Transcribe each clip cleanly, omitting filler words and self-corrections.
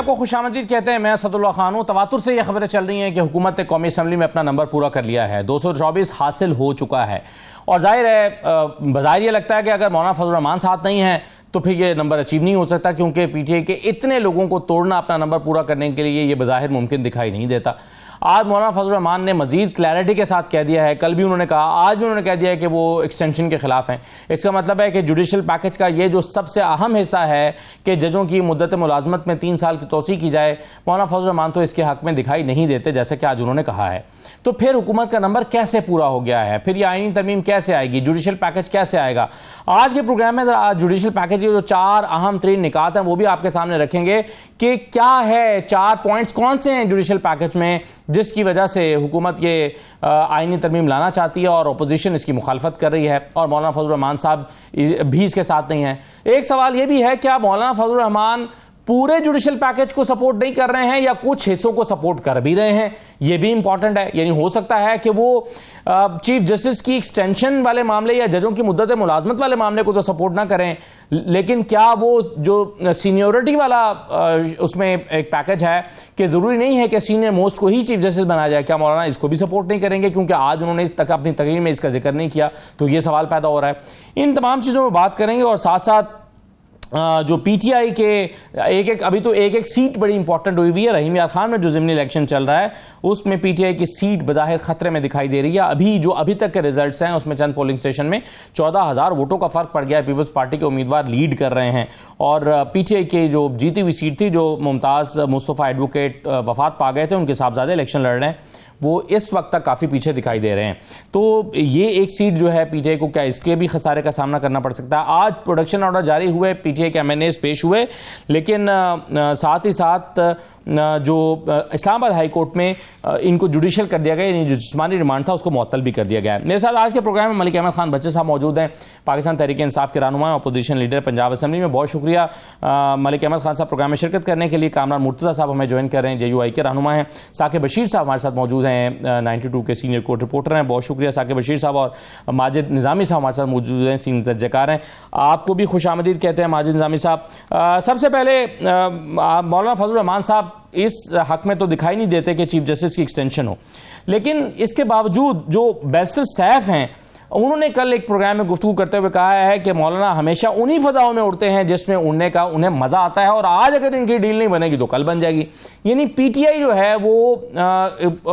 आपको खुशामदीद कहते हैं। मैं असदुल्लाह खान हूं। तवातुर से ये खबरें चल रही हैं कि हुकूमत ने कौमी असम्बली में अपना नंबर पूरा कर लिया है, 224 हासिल हो चुका है। और जाहिर है बज़ाहिर ये लगता है कि अगर मौलाना फजल रहमान साथ नहीं है तो फिर ये नंबर अचीव नहीं हो सकता, क्योंकि पीटीआई के इतने लोगों को तोड़ना अपना नंबर पूरा करने के लिए ये बज़ाहिर मुमकिन दिखाई नहीं देता। आज मौलाना फजल रहमान ने मजीद क्लैरिटी के साथ कह दिया है, कल भी उन्होंने कहा, आज भी उन्होंने कह दिया है कि वो एक्सटेंशन के खिलाफ हैं। इसका मतलब है कि जुडिशल पैकेज का ये जो सबसे अहम हिस्सा है कि जजों की मुद्दत मुलाजमत में 3 साल की तोसी की जाए, मौलाना फजल रहमान तो इसके हक में दिखाई नहीं देते, जैसे कि आज उन्होंने कहा है। तो फिर हुकूमत का नंबर कैसे पूरा हो गया है, फिर ये आईनी तरमीम कैसे आएगी, जुडिशल पैकेज कैसे आएगा? आज के प्रोग्राम में आज जुडिशल पैकेज के जो 4 अहम तरीन निकात हैं वो भी आपके सामने रखेंगे कि क्या है, 4 पॉइंट्स कौन से हैं जुडिशल पैकेज में जिसकी वजह से हुकूमत ये आईनी तरमीम लाना चाहती है और अपोजिशन इसकी मुखालफत कर रही है और मौलाना फजल रहमान साहब भी इसके साथ नहीं है। एक सवाल ये भी है, क्या मौलाना फजल रहमान पूरे जुडिशल पैकेज को सपोर्ट नहीं कर रहे हैं या कुछ हिस्सों को सपोर्ट कर भी रहे हैं? यह भी इंपॉर्टेंट है। यानी हो सकता है कि वो चीफ जस्टिस की एक्सटेंशन वाले मामले या जजों की मुद्दत मुलाजमत वाले मामले को तो सपोर्ट ना करें, लेकिन क्या वो जो सीनियोरिटी वाला उसमें एक पैकेज है कि जरूरी नहीं है कि सीनियर मोस्ट को ही चीफ जस्टिस बनाया जाए, क्या मौलाना इसको भी सपोर्ट नहीं करेंगे? क्योंकि आज उन्होंने इस तक अपनी तकरीर में इसका जिक्र नहीं किया, तो ये सवाल पैदा हो रहा है। इन तमाम चीज़ों में बात करेंगे और साथ साथ जो पीटीआई के अभी तो एक सीट बड़ी इंपॉर्टेंट हुई है। रहीम यार खान में जो ज़िमनी इलेक्शन चल रहा है उसमें पीटीआई की सीट बज़ाहिर खतरे में दिखाई दे रही है। अभी तक के रिजल्ट्स हैं उसमें चंद पोलिंग स्टेशन में 14,000 वोटों का फर्क पड़ गया है। पीपल्स पार्टी के उम्मीदवार लीड कर रहे हैं और पीटीआई की जो जीती हुई सीट थी, जो मुमताज़ मुस्तफ़ा एडवोकेट वफात पा गए थे, उनके साहबजादे इलेक्शन लड़ रहे हैं, वो इस वक्त तक काफ़ी पीछे दिखाई दे रहे हैं। तो ये एक सीट जो है पीटीआई को, क्या इसके भी खसारे का सामना करना पड़ सकता है? आज प्रोडक्शन ऑर्डर जारी हुए, पीटीआई के एमएनएस पेश हुए, लेकिन साथ ही साथ जो इस्लामाबाद हाई कोर्ट में इनको जुडिशल कर दिया गया, यानी जो जिस्मानी रिमांड था उसको मुअत्तल भी कर दिया गया है। मेरे साथ आज के प्रोग्राम में मलिक अहमद खान बच्चे साहब मौजूद हैं, पाकिस्तान तहरीक इंसाफ के रहनुमा, अपोजिशन लीडर पंजाब असम्बली में। बहुत शुक्रिया मलिक अहमद खान साहब प्रोग्राम में शिरकत करने के लिए। कामरान मुर्तज़ा साहब हमें ज्वाइन कर रहे हैं, JUI के रहनुमा हैं। साकिब बशीर साहब हमारे साथ मौजूद हैं, 92 के सीनियर कोर्ट रिपोर्टर हैं। बहुत शुक्रिया साकिब बशीर साहब। और माजिद निज़ामी साहब हमारे साथ मौजूद हैं, सीनियर तजज़कार हैं। आपको भी खुशामदीद कहते हैं माजिद निज़ामी साहब। सबसे पहले मौलाना फजल रहमान साहब इस हक में तो दिखाई नहीं देते कि चीफ जस्टिस की एक्सटेंशन हो, लेकिन इसके बावजूद जो बैरिस्टर सैफ हैं उन्होंने कल एक प्रोग्राम में गुफ्तगू करते हुए कहा है कि मौलाना हमेशा उन्हीं फजाओं में उड़ते हैं जिसमें उड़ने का उन्हें मजा आता है, और आज अगर इनकी डील नहीं बनेगी तो कल बन जाएगी। यानी पीटीआई जो है वो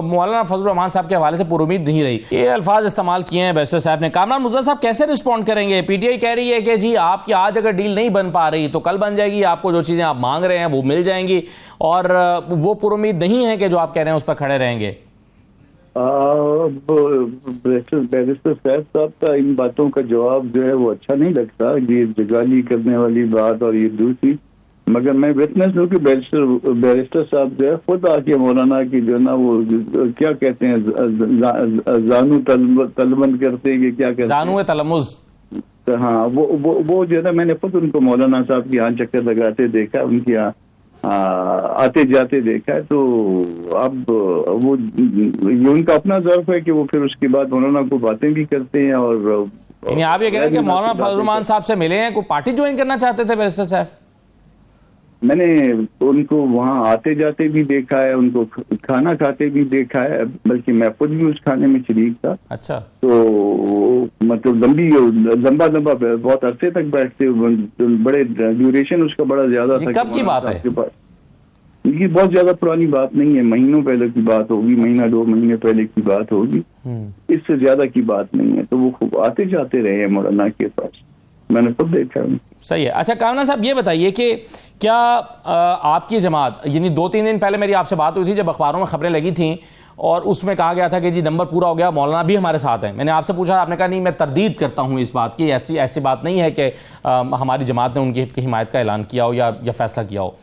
मौलाना फजल रहमान साहब के हवाले से पुरुमीद नहीं रही। ये अल्फाज इस्तेमाल किए हैं बैरिस्टर साहब ने। कामरान मुर्तज़ा साहब कैसे रिस्पॉन्ड करेंगे? पीटीआई कह रही है कि जी आपकी आज अगर डील नहीं बन पा रही तो कल बन जाएगी, आपको जो चीजें आप मांग रहे हैं वो मिल जाएंगी, और वो पुरुमीद नहीं है कि जो आप कह रहे हैं उस पर खड़े रहेंगे। बैरिस्टर सैफ साहब का इन बातों का जवाब जो है वो अच्छा नहीं लगता, ये जगाली करने वाली बात और ये दूसरी। मगर मैं विटनेस हूँ कि बैरिस्टर साहब जो है खुद आके मौलाना की जो ना वो क्या कहते हैं जानू तलबंद करते हैं, क्या कहते हैं, जानू तलमुज़। हाँ, वो जो है ना, मैंने खुद उनको मौलाना साहब की यहाँ चक्कर लगाते देखा, उनके यहाँ आते जाते देखा है। तो अब वो ये उनका अपना ज़र्फ है कि वो फिर उसके बाद मौलाना को बातें भी करते हैं। और आप ये कह रहे हैं कि मौलाना फजल रहमान साहब से मिले हैं, कोई पार्टी ज्वाइन करना चाहते थे बैरिस्टर साहब? मैंने उनको वहाँ आते जाते भी देखा है, उनको खाना खाते भी देखा है, बल्कि मैं खुद भी उस खाने में शरीक था। अच्छा। तो मतलब लंबा बहुत अरसे तक बैठते, बड़े ड्यूरेशन उसका बड़ा ज्यादा था। कब की बात है? ये बहुत ज्यादा पुरानी बात नहीं है, महीनों पहले की बात होगी, महीना 2 महीने पहले की बात होगी, इससे ज्यादा की बात नहीं है। तो वो खूब आते जाते रहे हैं मौलाना के पास, मैंने खुद देखा है। सही है। अच्छा कामरान साहब ये बताइए कि क्या आपकी जमात, यानी 2-3 दिन पहले मेरी आपसे बात हुई थी जब अखबारों में खबरें लगी थी और उसमें कहा गया था कि जी नंबर पूरा हो गया, मौलाना भी हमारे साथ हैं। मैंने आपसे पूछा, आपने कहा नहीं मैं तरदीद करता हूं इस बात की, ऐसी बात नहीं है कि हमारी जमात ने उनकी हिमायत का ऐलान किया हो या फैसला किया हो।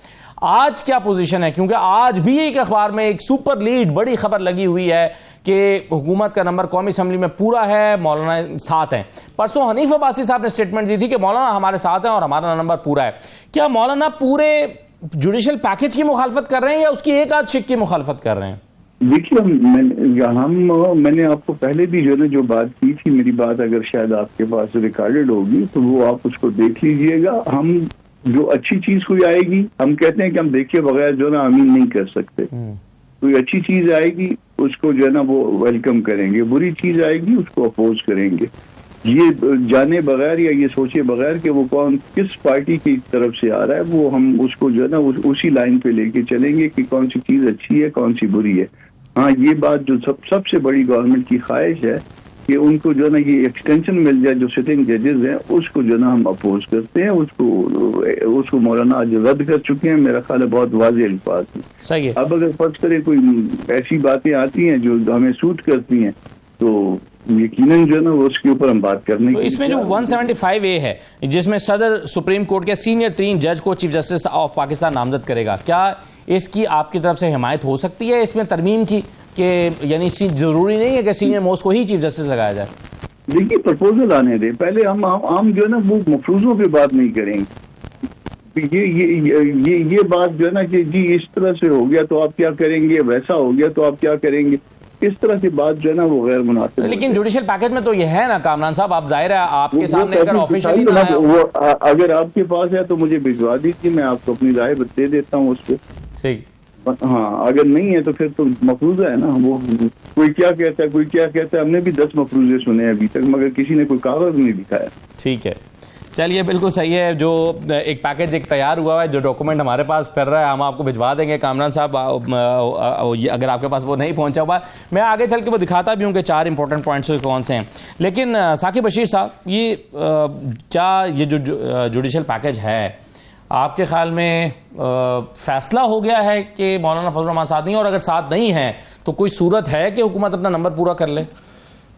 आज क्या पोजीशन है? क्योंकि आज भी एक अखबार में एक सुपर लीड बड़ी खबर लगी हुई है कि हुकूमत का नंबर कौमी असम्बली में पूरा है, मौलाना साथ हैं। परसों हनीफ अब्बासी साहब ने स्टेटमेंट दी थी कि मौलाना हमारे साथ हैं और हमारा नंबर पूरा है। क्या मौलाना पूरे जुडिशल पैकेज की मुखालफत कर रहे हैं या उसकी एक आध शिक की मुखालफत कर रहे हैं? देखिए, मैंने आपको पहले भी जो बात की थी, मेरी बात अगर शायद आपके पास रिकॉर्डेड होगी तो वो आप उसको देख लीजिएगा। हम जो अच्छी चीज कोई आएगी, हम कहते हैं कि हम देखे बगैर जो ना आमीन नहीं कर सकते। कोई अच्छी चीज आएगी उसको जो है ना वो वेलकम करेंगे, बुरी चीज आएगी उसको अपोज करेंगे। ये जाने बगैर या ये सोचे बगैर कि वो कौन किस पार्टी की तरफ से आ रहा है, वो हम उसको जो है ना उसी लाइन पे लेके चलेंगे कि कौन सी चीज अच्छी है कौन सी बुरी है। हाँ, ये बात जो सबसे बड़ी गवर्नमेंट की ख्वाहिश है कि उनको जो है ना ये एक्सटेंशन मिल जाए, जो सिटिंग जजेस हैं उसको जो है ना हम अपोज करते हैं, उसको मौलाना आज रद्द कर चुके हैं। मेरा ख्याल है बहुत वाज़ेह अल्फाज में। सही है। अब अगर फर्ज करें कोई ऐसी बातें आती हैं जो हमें सूट करती हैं तो यकीनन जो है ना वो उसके ऊपर हम बात करने तो इसमें जो 175A है जिसमें सदर सुप्रीम कोर्ट के सीनियर 3 जज को चीफ जस्टिस ऑफ पाकिस्तान नामजद करेगा, क्या इसकी आपकी तरफ से हिमायत हो सकती है इसमें तरमीम की, कि यानी जरूरी नहीं है कि सीनियर मोस्ट को ही चीफ जस्टिस लगाया जाए? देखिए, प्रपोजल आने दे पहले, हम जो है ना वो मफरूजों पे बात नहीं करेंगे। ये बात जो है ना कि जी इस तरह से हो गया तो आप क्या करेंगे, वैसा हो गया तो आप क्या करेंगे, इस तरह की बात जो है ना वो गैर मुनासिब। लेकिन जुडिशियल पैकेज में तो ये है ना कामरान साहब, आप जाहिर है आपके सामने अगर ऑफिशियली ना है वो अगर आपके पास है तो मुझे भिजवा दीजिए, मैं आपको अपनी राय दे देता हूँ उस पर। ठीक। हाँ, अगर नहीं है तो फिर तो मफरूजा है ना, वो कोई क्या कहता है कोई क्या कहता है। हमने भी 10 मफरूजे सुने अभी तक, मगर किसी ने कोई कागज नहीं दिखाया। ठीक है, चलिए बिल्कुल सही है। जो एक पैकेज एक तैयार हुआ है, जो डॉक्यूमेंट हमारे पास फिर रहा है, हम आपको भिजवा देंगे कामरान साहब, अगर आपके पास वो नहीं पहुंचा हुआ। मैं आगे चल के वो दिखाता भी हूँ कि 4 इंपॉर्टेंट पॉइंट्स कौन से हैं। लेकिन साकिब बशीर साहब, ये क्या ये जो जुडिशियल पैकेज है आपके ख्याल में फैसला हो गया है कि मौलाना फजल रहमान साथ नहीं, और अगर साथ नहीं है तो कोई सूरत है कि हुकूमत अपना नंबर पूरा कर ले?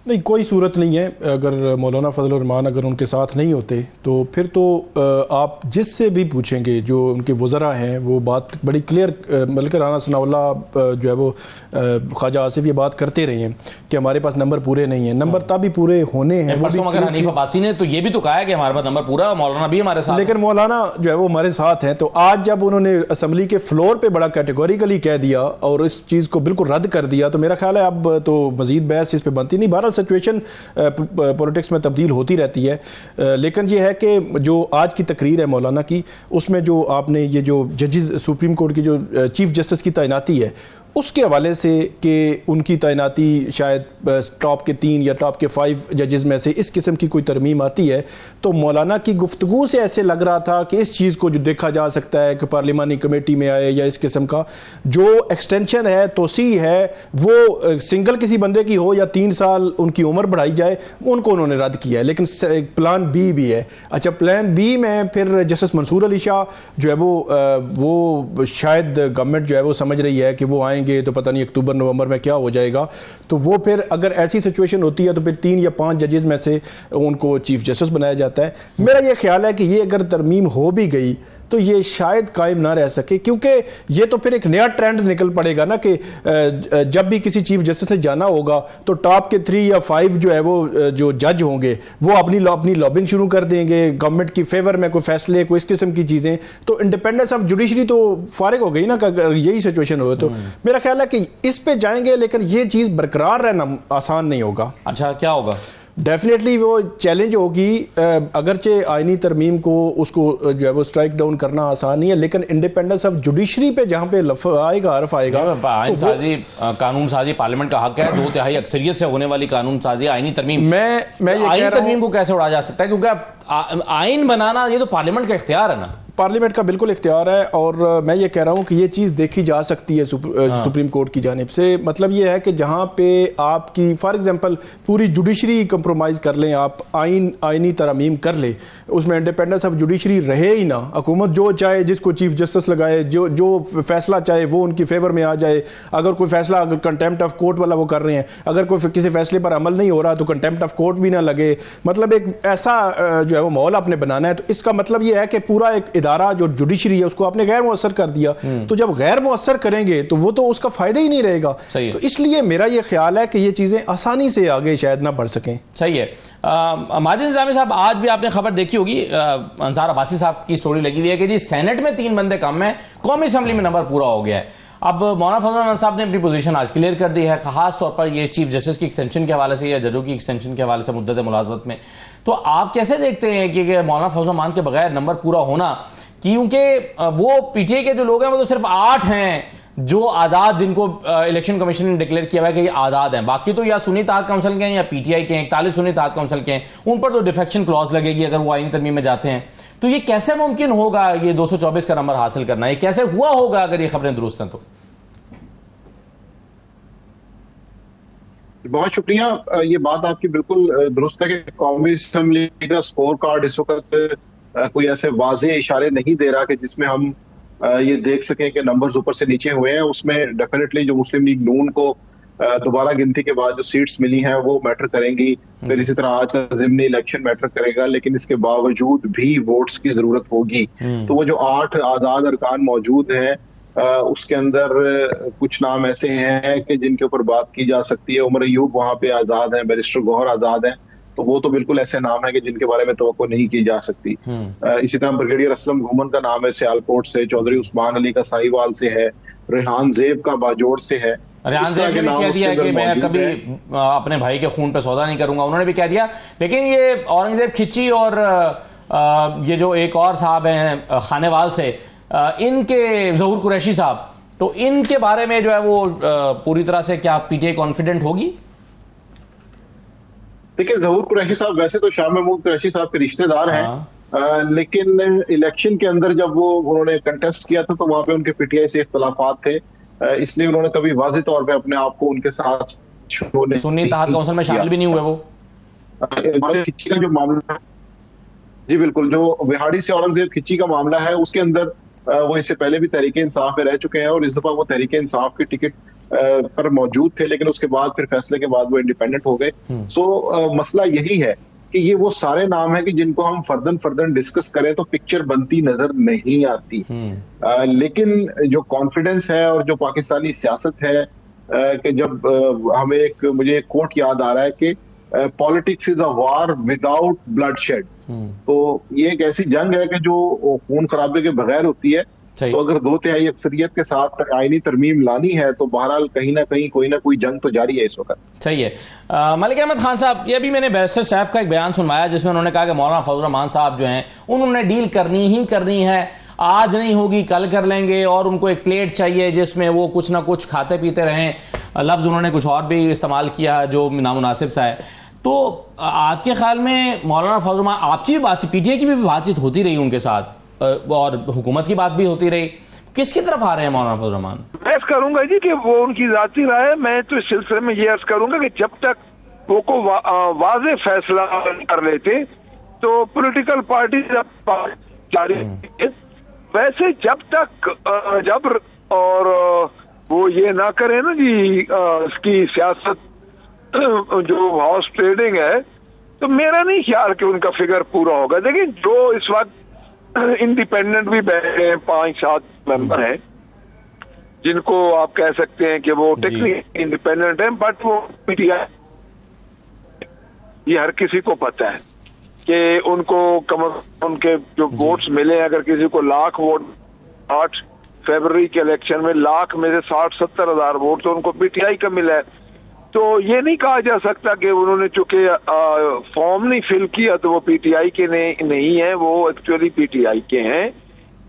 नहीं, कोई सूरत नहीं है। अगर मौलाना फजल रहमान अगर उनके साथ नहीं होते तो फिर तो आप जिससे भी पूछेंगे, जो उनके वज़रा हैं, वो बात बड़ी क्लियर, मलिक राना सनाउल्लाह जो है वो ख्वाजा आसिफ ये बात करते रहे हैं कि हमारे पास नंबर पूरे नहीं है। नंबर तभी पूरे होने हैं। परसों मगर हनीफ अब्बासी ने तो ये भी तो कहा है कि हमारे पास नंबर पूरा, मौलाना भी हमारे साथ, लेकिन मौलाना जो है वो हमारे साथ हैं। तो आज जब उन्होंने असम्बली के फ्लोर पे बड़ा कैटेगोरिकली कह दिया और इस चीज़ को बिल्कुल रद्द कर दिया, तो मेरा ख्याल है अब तो मजीद बहस इस पर बनती नहीं। बहरहाल सिचुएशन पॉलिटिक्स में तब्दील होती रहती है। लेकिन ये है कि जो आज की तकरीर है मौलाना की, उसमें जो आपने ये जो जजेस सुप्रीम कोर्ट की जो चीफ जस्टिस की तैनाती है उसके हवाले से कि उनकी तैनाती शायद टॉप के 3 या टॉप के 5 जजेस में से इस किस्म की कोई तरमीम आती है, तो मौलाना की गुफ्तगू से ऐसे लग रहा था कि इस चीज़ को जो देखा जा सकता है कि पार्लिमानी कमेटी में आए या इस किस्म का जो एक्सटेंशन है, तोसी है, वो सिंगल किसी बंदे की हो या 3 साल उनकी उम्र बढ़ाई जाए, उनको उन्होंने रद्द किया है। लेकिन प्लान बी भी है। अच्छा, प्लान बी में फिर जस्टिस मंसूर अली शाह जो है वो शायद गवर्नमेंट जो है वो समझ रही है कि वो आए तो पता नहीं अक्टूबर नवंबर में क्या हो जाएगा। तो वो फिर अगर ऐसी सिचुएशन होती है तो फिर 3 या 5 जजेस में से उनको चीफ जस्टिस बनाया जाता है। मेरा ये ख्याल है कि ये अगर तरमीम हो भी गई तो ये शायद कायम ना रह सके, क्योंकि ये तो फिर एक नया ट्रेंड निकल पड़ेगा ना कि जब भी किसी चीफ जस्टिस ने जाना होगा तो टॉप के 3 या 5 जो है वो जो जज होंगे वो अपनी लॉबिंग शुरू कर देंगे गवर्नमेंट की फेवर में, कोई फैसले, कोई इस किस्म की चीज़ें। तो इंडिपेंडेंस ऑफ जुडिशरी तो फारिग हो गई ना, अगर यही सिचुएशन हो तो मेरा ख्याल है कि इस पे जाएंगे, लेकिन ये चीज़ बरकरार रहना आसान नहीं होगा। अच्छा, क्या होगा? डेफिनेटली वो चैलेंज होगी। अगरचे आईनी तरमीम को उसको जो है वो स्ट्राइक डाउन करना आसान नहीं है, लेकिन इंडिपेंडेंस ऑफ जुडिशरी पे जहाँ पे आएगा हर्फ आएगा। आईन साजी, कानून साजी पार्लियामेंट का हक है, 2/3 अक्सरियत से होने वाली कानून साजी, आईनी तरमीम। मैं ये आईनी तरमीम को कैसे उड़ा जा सकता है, क्योंकि आईन बनाना ये तो पार्लियामेंट का इख्तियार है ना, पार्लियामेंट का बिल्कुल इख्तियार है। और मैं ये कह रहा हूँ कि ये चीज़ देखी जा सकती है सुप्रीम कोर्ट की जानिब से। मतलब ये है कि जहाँ पे आपकी फॉर एग्जांपल पूरी जुडिशरी कंप्रोमाइज़ कर लें, आप आईनी तरमीम कर ले, उसमें इंडिपेंडेंस ऑफ जुडिशरी रहे ही ना, हुकूमत जो चाहे जिसको चीफ जस्टिस लगाए, जो फैसला चाहे वो उनकी फेवर में आ जाए। अगर कोई फैसला, अगर कंटेम्प्ट ऑफ कोर्ट वाला वो कर रहे हैं, अगर कोई किसी फैसले पर अमल नहीं हो रहा तो कंटेम्प्ट ऑफ कोर्ट भी ना लगे। मतलब एक ऐसा जो है वो माहौल आपने बनाना है। तो इसका मतलब ये है कि पूरा एक इदारा जो जुडिशरी है उसको आपने गैर मुअस्सर कर दिया। तो जब गैर मुअस्सर करेंगे तो वो तो उसका फायदा ही नहीं रहेगा। तो इसलिए मेरा ये ख्याल है कि ये चीजें आसानी से आगे शायद ना बढ़ सकें। सही है। माजिद निज़ामी साहब, आज भी आपने खबर देखी होगी, अंसार अब्बासी साहब की स्टोरी लगी हुई है कि जी सेनेट में 3 बंदे कम है, कौमी असेंबली में नंबर पूरा हो गया है। अब मौलाना फजल रहमान साहब ने अपनी पोजीशन आज क्लियर कर दी है, खास तौर पर ये चीफ जस्टिस की एक्सटेंशन के हवाले से या जजों की एक्सटेंशन के हवाले से मुद्दत मुलाजमत में। तो आप कैसे देखते हैं कि मौलाना फजल रहमान के बगैर नंबर पूरा होना क्योंकि वो पीटीआई के जो लोग हैं वो तो सिर्फ 8 हैं जो आजाद, जिनको इलेक्शन कमीशन ने डिक्लेयर किया हुआ है कि ये आजाद हैं। बाकी तो या सुन्नी इत्तेहाद काउंसिल के हैं या पीटीआई के हैं। 41 सुन्नी इत्तेहाद काउंसिल के हैं, उन पर तो डिफेक्शन क्लॉज लगेगी अगर वो आईनी तरमीम में जाते हैं। तो ये कैसे मुमकिन होगा ये 224 का नंबर हासिल करना? ये कैसे हुआ होगा अगर ये खबरें दुरुस्त हैं तो? बहुत शुक्रिया। ये बात आपकी बिल्कुल दुरुस्त है कि कौमी असेंबली का स्कोर कार्ड इस वक्त कोई ऐसे वाज़े इशारे नहीं दे रहा कि जिसमें हम ये देख सकें कि नंबर्स ऊपर से नीचे हुए हैं। उसमें डेफिनेटली जो मुस्लिम लीग नून को दोबारा गिनती के बाद जो सीट्स मिली हैं वो मैटर करेंगी, फिर इसी तरह आज का ज़िमनी इलेक्शन मैटर करेगा, लेकिन इसके बावजूद भी वोट्स की जरूरत होगी। तो वो जो 8 आजाद अरकान मौजूद हैं उसके अंदर कुछ नाम ऐसे हैं कि जिनके ऊपर बात की जा सकती है। उमर अयूब वहां पे आजाद हैं, बैरिस्टर गौहर आजाद हैं, तो वो तो बिल्कुल ऐसे नाम है कि जिनके बारे में तवक्को नहीं की जा सकती। इसी तरह ब्रिगेडियर असलम घूमन का नाम है सियालकोट से, चौधरी उस्मान अली का साहिवाल से है, रेहान जेब का बाजोड़ से है। रेहान जेब ने भी कह दिया कि मैं कभी अपने भाई के खून पे सौदा नहीं करूंगा, उन्होंने भी कह दिया। लेकिन ये औरंगजेब खिच्ची और ये जो एक और साहब हैं खानेवाल से, इनके ज़हूर कुरैशी साहब, तो इनके बारे में जो है वो पूरी तरह से क्या पीटीआई कॉन्फिडेंट होगी? देखिए, ज़हूर कुरैशी साहब वैसे तो शाह महमूद कुरैशी साहब के रिश्तेदार हैं, लेकिन इलेक्शन के अंदर जब वो उन्होंने कंटेस्ट किया था तो वहां पे उनके पीटीआई से इख्तलाफात थे, इसलिए उन्होंने कभी वाज़ेह तौर पे अपने आप को उनके साथ सुन्नी इत्तेहाद काउंसिल में शामिल भी नहीं हुए वो। खिच्ची का जो मामला, जी बिल्कुल, जो विहाड़ी से औरंगजेब खिच्ची का मामला है उसके अंदर वो इससे पहले भी तहरीके इंसाफ में रह चुके हैं और इस दफा वो तहरीके इंसाफ की टिकट पर मौजूद थे, लेकिन उसके बाद फिर फैसले के बाद वो इंडिपेंडेंट हो गए। सो मसला यही है कि ये वो सारे नाम है कि जिनको हम फर्दन डिस्कस करें तो पिक्चर बनती नजर नहीं आती। लेकिन जो कॉन्फिडेंस है और जो पाकिस्तानी सियासत है कि जब हमें मुझे एक कोट याद आ रहा है कि politics is a war without bloodshed, तो ये एक ऐसी जंग है कि जो खून खराबे के बगैर होती है। तो अगर 2/3 अक्सरियत के साथ आईनी तरमीम लानी है तो बहरहाल कहीं ना कहीं कोई ना कोई जंग तो जारी है इस वक्त। सही है। मलिक अहमद खान साहब, ये भी मैंने बैरिस्टर सैफ का एक बयान सुनवाया जिसमें उन्होंने कहा कि मौलाना फजल रहमान साहब जो हैं उन्होंने डील करनी ही करनी है, आज नहीं होगी कल कर लेंगे, और उनको एक प्लेट चाहिए जिसमें वो कुछ ना कुछ खाते पीते रहें। लफ्ज उन्होंने कुछ और भी इस्तेमाल किया जो नामुनासिब सा है। तो आपके ख्याल में मौलाना फजल रहमान, आपकी भी बातचीत, पीटीआई की भी बातचीत होती रही उनके साथ और हुकूमत की बात भी होती रही, किसकी तरफ आ रहे हैं मौलाना फजल रहमान? मैं करूंगा जी कि वो उनकी जाती राय है। मैं तो इस सिलसिले में ये अर्ज करूंगा कि जब तक वो को वाज़े फैसला कर लेते तो पॉलिटिकल पार्टी जारी, वैसे जब तक जब और वो ये ना करे ना जी इसकी सियासत जो हाउस ट्रेडिंग है, तो मेरा नहीं ख्याल कि उनका फिगर पूरा होगा। देखिए, जो इस वक्त इंडिपेंडेंट भी बैठे हैं 5-7 मेंबर हैं जिनको आप कह सकते हैं कि वो टेक्निकली इंडिपेंडेंट हैं, बट वो पीटीआई, ये हर किसी को पता है कि उनको उनके जो वोट्स मिले, अगर किसी को 1,00,000 वोट 8 फरवरी के इलेक्शन में 1,00,000 में से 60-70 हजार वोट तो उनको पीटीआई का मिला है। तो ये नहीं कहा जा सकता कि उन्होंने चूंकि फॉर्म नहीं फिल किया तो वो पीटीआई के नहीं है, वो एक्चुअली पीटीआई के हैं।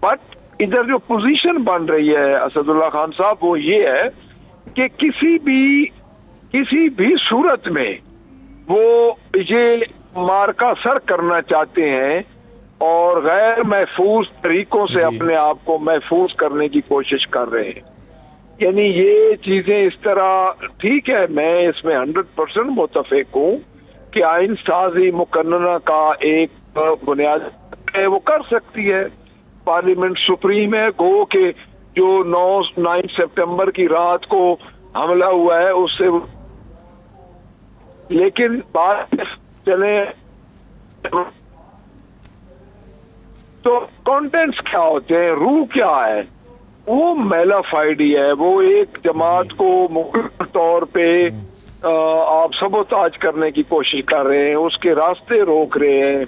बट इधर जो पोजीशन बन रही है असदुल्ला खान साहब, वो ये है कि किसी भी सूरत में वो ये मार्का सर करना चाहते हैं और गैर महफूज तरीकों से अपने आप को महफूज करने की कोशिश कर रहे हैं। यानी ये चीजें इस तरह, ठीक है, मैं इसमें 100% मुतफिक हूँ कि आइन साजी मुकन्नना का एक बुनियाद है, वो कर सकती है। पार्लियामेंट सुप्रीम है, गो के जो 9 सितंबर की रात को हमला हुआ है उससे, लेकिन बात चले तो कंटेंट्स क्या होते हैं, रूह क्या है, वो मेलाफाइड ही है। वो एक जमात को मुकम्मल तौर पे आप सबोताज करने की कोशिश कर रहे हैं, उसके रास्ते रोक रहे हैं,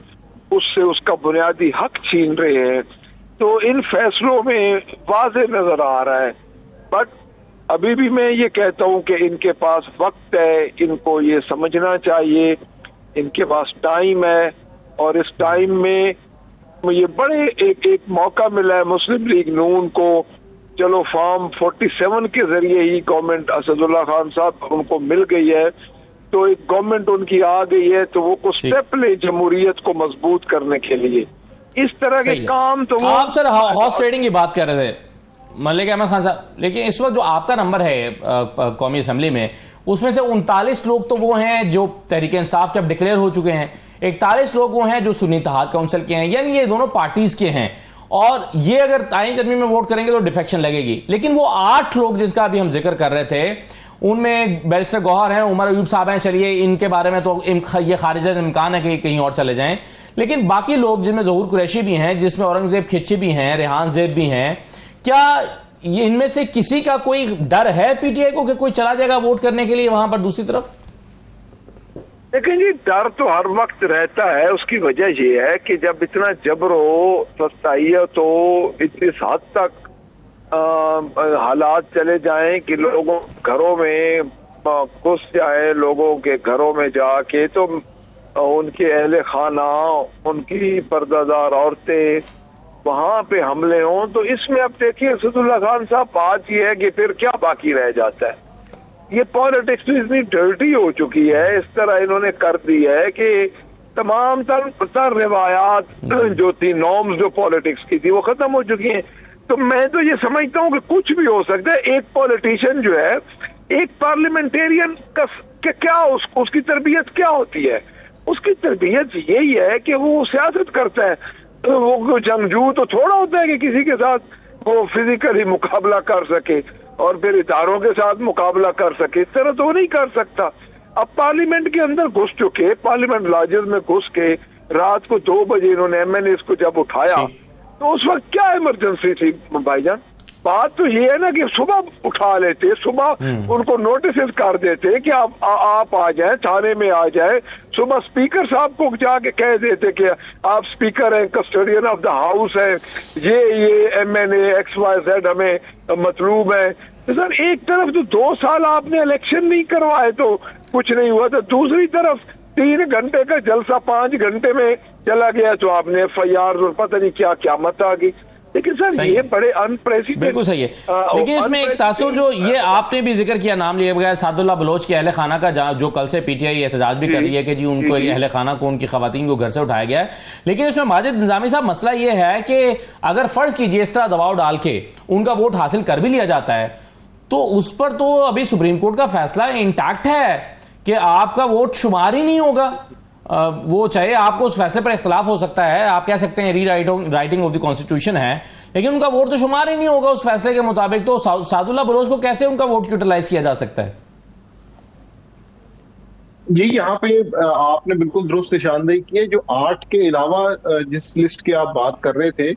उससे उसका बुनियादी हक छीन रहे हैं। तो इन फैसलों में वाज़े नजर आ रहा है। बट अभी भी मैं ये कहता हूं कि इनके पास वक्त है, इनको ये समझना चाहिए, इनके पास टाइम है, और इस टाइम में ये बड़े एक मौका मिला है मुस्लिम लीग नून को, चलो फॉर्म 47 के जरिए ही गवर्नमेंट असदुल्ला खान साहब उनको मिल गई है, तो एक गवर्नमेंट उनकी आ गई है, तो वो कुछ स्टेप ले जमहूरियत को मजबूत करने के लिए। इस तरह के काम तो वो आप सर हॉर्स ट्रेडिंग की बात कर रहे थे मलिक अहमद खान साहब, लेकिन इस वक्त जो आपका नंबर है कौमी असम्बली में, उसमें से 39 लोग तो वो हैं जो तहरीक इंसाफ के अब डिक्लेयर हो चुके हैं, 41 लोग वो हैं जो सुन्नी इत्तेहाद काउंसिल के हैं, यानी ये दोनों पार्टीज के हैं, और ये अगर आईन तरमीम में वोट करेंगे तो डिफेक्शन लगेगी। लेकिन वो 8 लोग जिसका अभी हम जिक्र कर रहे थे, उनमें बैरिस्टर गौहर हैं, उमर अयूब साहब हैं, चलिए इनके बारे में तो ये खारिज इम्कान है कि कहीं और चले जाएं, लेकिन बाकी लोग जिनमें ज़हूर कुरैशी भी हैं, जिसमें औरंगजेब खिच्ची भी हैं, रेहान ज़ेब भी हैं, क्या ये इनमें से किसी का कोई डर है पीटीआई को कि कोई चला जाएगा वोट करने के लिए वहां पर दूसरी तरफ? लेकिन जी डर तो हर वक्त रहता है। उसकी वजह ये है कि जब इतना जबर हो, सस्ताई है, तो इस हद तक हालात चले जाएं कि लोगों घरों में घुस जाए, लोगों के घरों में जाके तो उनके अहले खाना, उनकी पर्दादार औरतें वहां पे हमले हों, तो इसमें अब देखिए असदुल्ला खान साहब बात ये है कि फिर क्या बाकी रह जाता है। ये पॉलिटिक्स इतनी डर्टी हो चुकी है, इस तरह इन्होंने कर दी है कि तमाम तर रिवायात जो थी, नॉर्म्स जो पॉलिटिक्स की थी, वो खत्म हो चुकी हैं। तो मैं तो ये समझता हूँ कि कुछ भी हो सकता है। एक पॉलिटिशियन जो है, एक पार्लियामेंटेरियन का क्या उसकी तरबियत क्या होती है? उसकी तरबियत यही है कि वो सियासत करता है। वो जंगजू तो थोड़ा होता है कि किसी के साथ वो फिजिकली मुकाबला कर सके और फिर इदारों के साथ मुकाबला कर सके, इस तरह तो वो नहीं कर सकता। अब पार्लियामेंट के अंदर घुस चुके, पार्लियामेंट लाजिल में घुस के रात को 2 बजे इन्होंने एमएनएस को जब उठाया, तो उस वक्त क्या इमरजेंसी थी भाईजान? बात तो ये है ना कि सुबह उठा लेते, सुबह उनको नोटिस कर देते कि आप आ जाएं, थाने में आ जाएं, सुबह स्पीकर साहब को जाके कह देते कि आप स्पीकर हैं, कस्टोडियन ऑफ द हाउस है, ये एमएनए XYZ हमें मतलूब है। तो सर एक तरफ तो 2 साल आपने इलेक्शन नहीं करवाए तो कुछ नहीं हुआ, तो दूसरी तरफ 3 घंटे का जलसा 5 घंटे में चला गया, तो आपने FIR और पता नहीं क्या क्यामत आ गई। लेकिन सर ये बड़े अनप्रेसिडेंट, बिल्कुल सही है। लेकिन इसमें एक तासुर जो ये आपने भी जिक्र किया, नाम लिए बगैर, सादुल्ला बलोच के अहले खाना का, जो कल से पीटीआई एहतजाज भी कर रही है कि जी उनको अहले खाना को, उनकी खवातीन को घर से उठाया गया है। लेकिन इसमें माजिद निजामी साहब मसला ये है कि अगर फर्ज कीजिए इस तरह दबाव डाल के उनका वोट हासिल कर भी लिया जाता है, तो उस पर तो अभी सुप्रीम कोर्ट का फैसला इंटैक्ट है कि आपका वोट शुमार ही नहीं होगा। वो चाहे आपको उस फैसले पर इख्तलाफ हो सकता है, आप कह सकते हैं री राइटिंग ऑफ द कॉन्स्टिट्यूशन है, लेकिन उनका वोट तो शुमार ही नहीं होगा उस फैसले के मुताबिक। तो सादुल्ला बलोच को कैसे उनका वोट यूटिलाइज किया जा सकता है? जी, यहाँ पे आपने बिल्कुल दुरुस्त निशानदेही की है। जो 8 के अलावा जिस लिस्ट की आप बात कर रहे थे,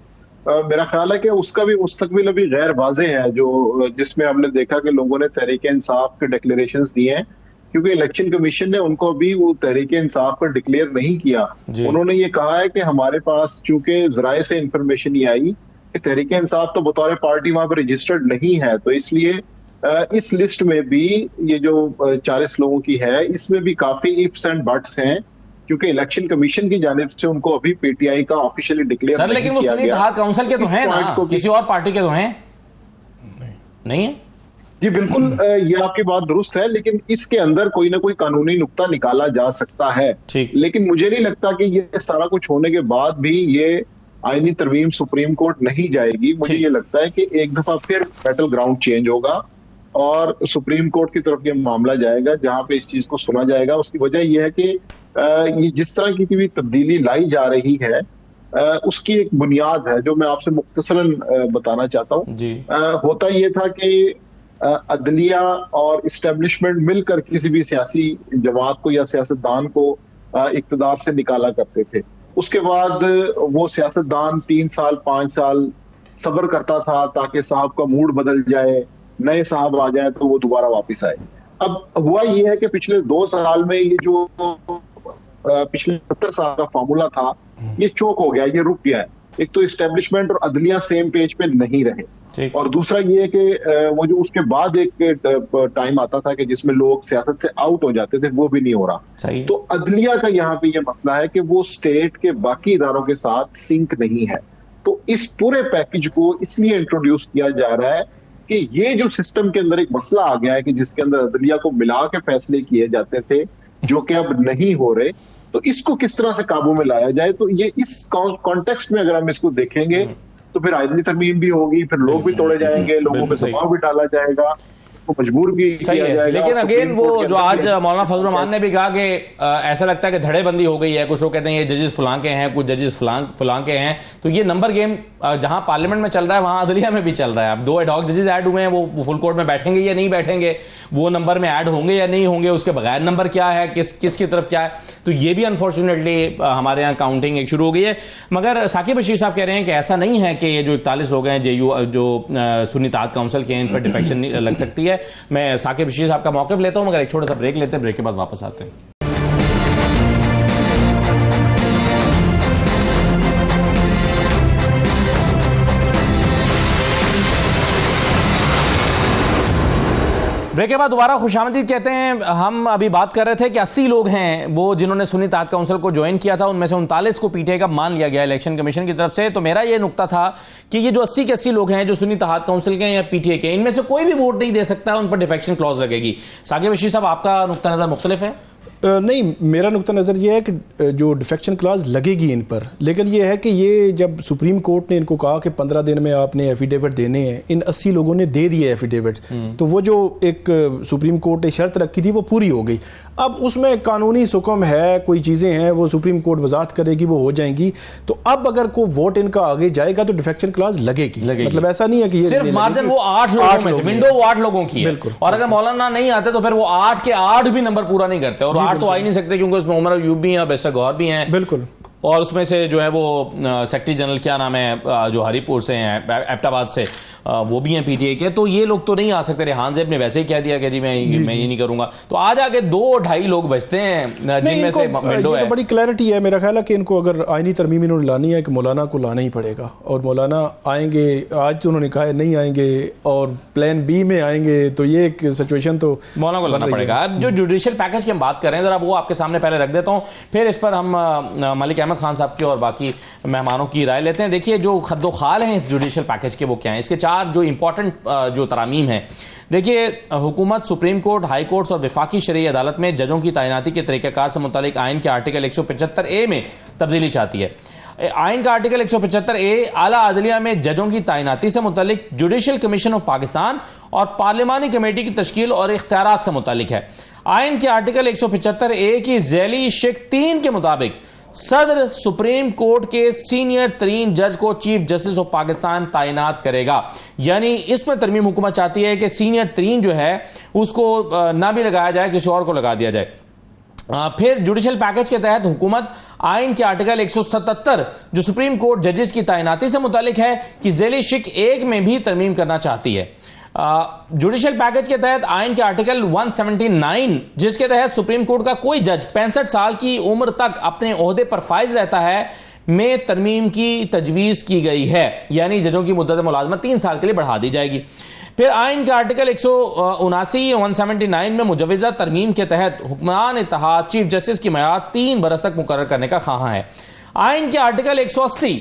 मेरा ख्याल है कि उसका भी मुस्तकबिल अभी गैर वाज़े है, जो जिसमें हमने देखा कि लोगों ने तहरीक इंसाफ के डिक्लेरेशंस दिए हैं, क्योंकि इलेक्शन कमीशन ने उनको अभी वो तहरीक इंसाफ पर डिक्लेयर नहीं किया। उन्होंने ये कहा है कि हमारे पास चूंकि जराए से इंफॉर्मेशन ही आई कि तहरीक इंसाफ तो बतौर पार्टी वहां पर रजिस्टर्ड नहीं है, तो इसलिए इस लिस्ट में भी ये जो 40 लोगों की है, इसमें भी काफी इफ्स एंड बट्स हैं, क्योंकि इलेक्शन कमीशन की जानिब से उनको अभी पीटीआई का ऑफिशियली डिक्लेयर नहीं किया गया। लेकिन वो सुन्नी इत्तेहाद काउंसिल के तो हैं ना, किसी और पार्टी के तो हैं नहीं है? जी बिल्कुल, ये आपकी बात दुरुस्त है, लेकिन इसके अंदर कोई ना कोई कानूनी नुक्ता निकाला जा सकता है। लेकिन मुझे नहीं लगता कि ये सारा कुछ होने के बाद भी ये आईनी तरमीम सुप्रीम कोर्ट नहीं जाएगी। मुझे ये लगता है कि एक दफा फिर बैटल ग्राउंड चेंज होगा और सुप्रीम कोर्ट की तरफ ये मामला जाएगा, जहां पे इस चीज को सुना जाएगा। उसकी वजह यह है कि ये जिस तरह की भी तब्दीली लाई जा रही है, उसकी एक बुनियाद है जो मैं आपसे मुख्तसरन बताना चाहता हूँ। होता ये था कि अदलिया और इस्टेब्लिशमेंट मिलकर किसी भी सियासी जमात को या सियासतदान को इक्तदार से निकाला करते थे। उसके बाद वो सियासतदान 3 साल 5 साल सब्र करता था ताकि साहब का मूड बदल जाए, नए साहब आ जाए तो वो दोबारा वापस आए। अब हुआ ये है कि पिछले 2 साल में ये जो पिछले 70 साल का फार्मूला था, ये चोक हो गया, ये रुक गया है। एक तो इस्टेब्लिशमेंट और अदलिया सेम पेज पे नहीं रहे। और दूसरा ये है कि वो जो उसके बाद एक टाइम आता था कि जिसमें लोग सियासत से आउट हो जाते थे, वो भी नहीं हो रहा। तो अदलिया का यहाँ पे ये मसला है कि वो स्टेट के बाकी इदारों के साथ सिंक नहीं है। तो इस पूरे पैकेज को इसलिए इंट्रोड्यूस किया जा रहा है कि ये जो सिस्टम के अंदर एक मसला आ गया है कि जिसके अंदर अदलिया को मिला के फैसले किए जाते थे, जो कि अब नहीं हो रहे, तो इसको किस तरह से काबू में लाया जाए। तो ये इस कॉन्टेक्स्ट में अगर हम इसको देखेंगे तो फिर आइनी तरमीम भी होगी, फिर लोग भी तोड़े जाएंगे, लोगों पे दबाव भी डाला जाएगा, तो मजबूर भी किया जाएगा। लेकिन अगेन वो जो आज मौलाना फजल रहमान ने भी कहा कि ऐसा लगता है कि धड़ेबंदी हो गई है। कुछ लोग कहते हैं ये जजेस फलां के हैं, कुछ जजेस फलां के हैं। तो ये नंबर गेम जहां पार्लियामेंट में चल रहा है वहां अदलिया में भी चल रहा है। अब 2 एडहॉक जजेस ऐड हुए हैं, वो फुल कोर्ट में बैठेंगे या नहीं बैठेंगे, वो नंबर में ऐड होंगे या नहीं होंगे, उसके बगैर नंबर क्या है, किसकी तरफ क्या है। तो ये भी अनफॉर्चुनेटली हमारे यहाँ काउंटिंग एक शुरू हो गई है। मगर साकिब बशीर साहब कह रहे हैं कि ऐसा नहीं है कि ये जो 41 लोग हैं जेयू जो सुन्नी इत्तेहाद काउंसिल के, इन पर डिफेक्शन लग सकती है। मैं साकिब बशीर साहब का मौक़िफ़ लेता हूं, मगर एक छोटा सा ब्रेक लेते हैं, ब्रेक के बाद वापस आते हैं। ब्रेक के बाद दोबारा खुशामदीद कहते हैं। हम अभी बात कर रहे थे कि 80 लोग हैं वो जिन्होंने सुन्नी इत्तेहाद काउंसिल को ज्वाइन किया था, उनमें से 39 को पीटीआई का मान लिया गया इलेक्शन कमीशन की तरफ से। तो मेरा ये नुक्ता था कि ये जो 80 के 80 लोग हैं जो सुन्नी इत्तेहाद काउंसिल के या पीटीआई के, इनमें से कोई भी वोट नहीं दे सकता, उन पर डिफेक्शन क्लॉज लगेगी। साकिब बशीर साहब, आपका नुक्ता नजर मुख्तलिफ है? नहीं, मेरा नुक्ता नज़र ये है कि जो डिफेक्शन क्लास लगेगी इन पर, लेकिन ये है कि ये जब सुप्रीम कोर्ट ने इनको कहा कि 15 दिन में आपने एफिडेविट देने हैं, इन 80 लोगों ने दे दिए एफिडेविट, तो वो जो एक सुप्रीम कोर्ट ने शर्त रखी थी वो पूरी हो गई। अब उसमें कानूनी सुकम है, कोई चीज़ें हैं वो सुप्रीम कोर्ट वजाहत करेगी, वो हो जाएंगी। तो अब अगर कोई वोट इनका आगे जाएगा तो डिफेक्शन क्लास लगेगी। मतलब ऐसा नहीं है कि ये सिर्फ मार्जिन वो 8 लोगों में, विंडो वो 8 लोगों की है। और अगर मौलाना नहीं आते तो फिर वो 8 के 8 भी नंबर पूरा नहीं करते, और 8 तो आ ही नहीं सकते क्योंकि उसमें उमर अयूब भी हैं और बैरिस्टर गौहर भी हैं। बिल्कुल। और उसमें से जो है वो सेक्रेटरी जनरल क्या नाम है जो हरीपुर से हैं, एबटाबाद से, वो भी हैं पीटीआई के। तो ये लोग तो नहीं आ सकते। रेहान ज़ेब ने वैसे ही कह दिया कि जी मैं ये नहीं करूंगा। तो आज आके 2-2.5 लोग बचते हैं जिनमें से विंडो है। तो बड़ी क्लैरिटी है मेरा ख्याल है कि इनको अगर आईनी तरमीम इन्होंने लानी है कि मौलाना को लाना ही पड़ेगा, और मौलाना आएंगे। आज तो उन्होंने कहा है नहीं आएंगे और प्लान बी में आएंगे, तो ये एक सिचुएशन तो मौलाना को लाना पड़ेगा। अब जो जुडिशियल पैकेज की हम बात कर रहे हैं, जरा वो आपके सामने पहले रख देता हूँ, फिर इस पर हम मलिक अहमद खान साहब की और बाकी मेहमानों की राय लेते हैं। देखिए जो खद्दोखाल हैं इस जुडिशियल पैकेज के वो क्या हैं, इसके 4 जो इंपॉर्टेंट जो तरामीम है। देखिए, हुकूमत सुप्रीम कोर्ट, हाई कोर्ट्स और वफाकी शरई अदालत में जजों की तैनाती के तरीक़ाकार से मुतालिक आइन के आर्टिकल 175A में तब्दीली चाहती है। आइन का आर्टिकल 175A आला अदलिया में जजों की तैनाती से मुतालिक जुडिशियल कमीशन ऑफ पाकिस्तान और पार्लिमानी कमेटी की तश्कील और इख्तियारात से मुतालिक है। आइन के आर्टिकल 175A की झैली शिक 3 के मुताबिक सदर सुप्रीम कोर्ट के सीनियर तरीन जज को चीफ जस्टिस ऑफ पाकिस्तान तैनात करेगा। यानी इसमें तरमीम हुकूमत चाहती है कि सीनियर तरीन जो है उसको ना भी लगाया जाए, किसी और को लगा दिया जाए। फिर जुडिशियल पैकेज के तहत हुकूमत आइन के आर्टिकल 177 जो सुप्रीम कोर्ट जजेस की तैनाती से मुतालिक है कि झैली शिक 1 में भी तरमीम करना चाहती है। जुडिशियल पैकेज के तहत आइन के आर्टिकल 179 जिसके तहत सुप्रीम कोर्ट का कोई जज 65 साल की उम्र तक अपने ओहदे पर फाइज रहता है में तरमीम की तजवीज की गई है। यानी जजों की मुद्दत मुलाजमत 3 साल के लिए बढ़ा दी जाएगी। फिर आइन के आर्टिकल 179 में मुजवजा तरमीम के तहत हुक्मरान इत्तेहाद चीफ जस्टिस की मियाद 3 बरस तक मुकर्रर करने का खाहा है। आइन के आर्टिकल 180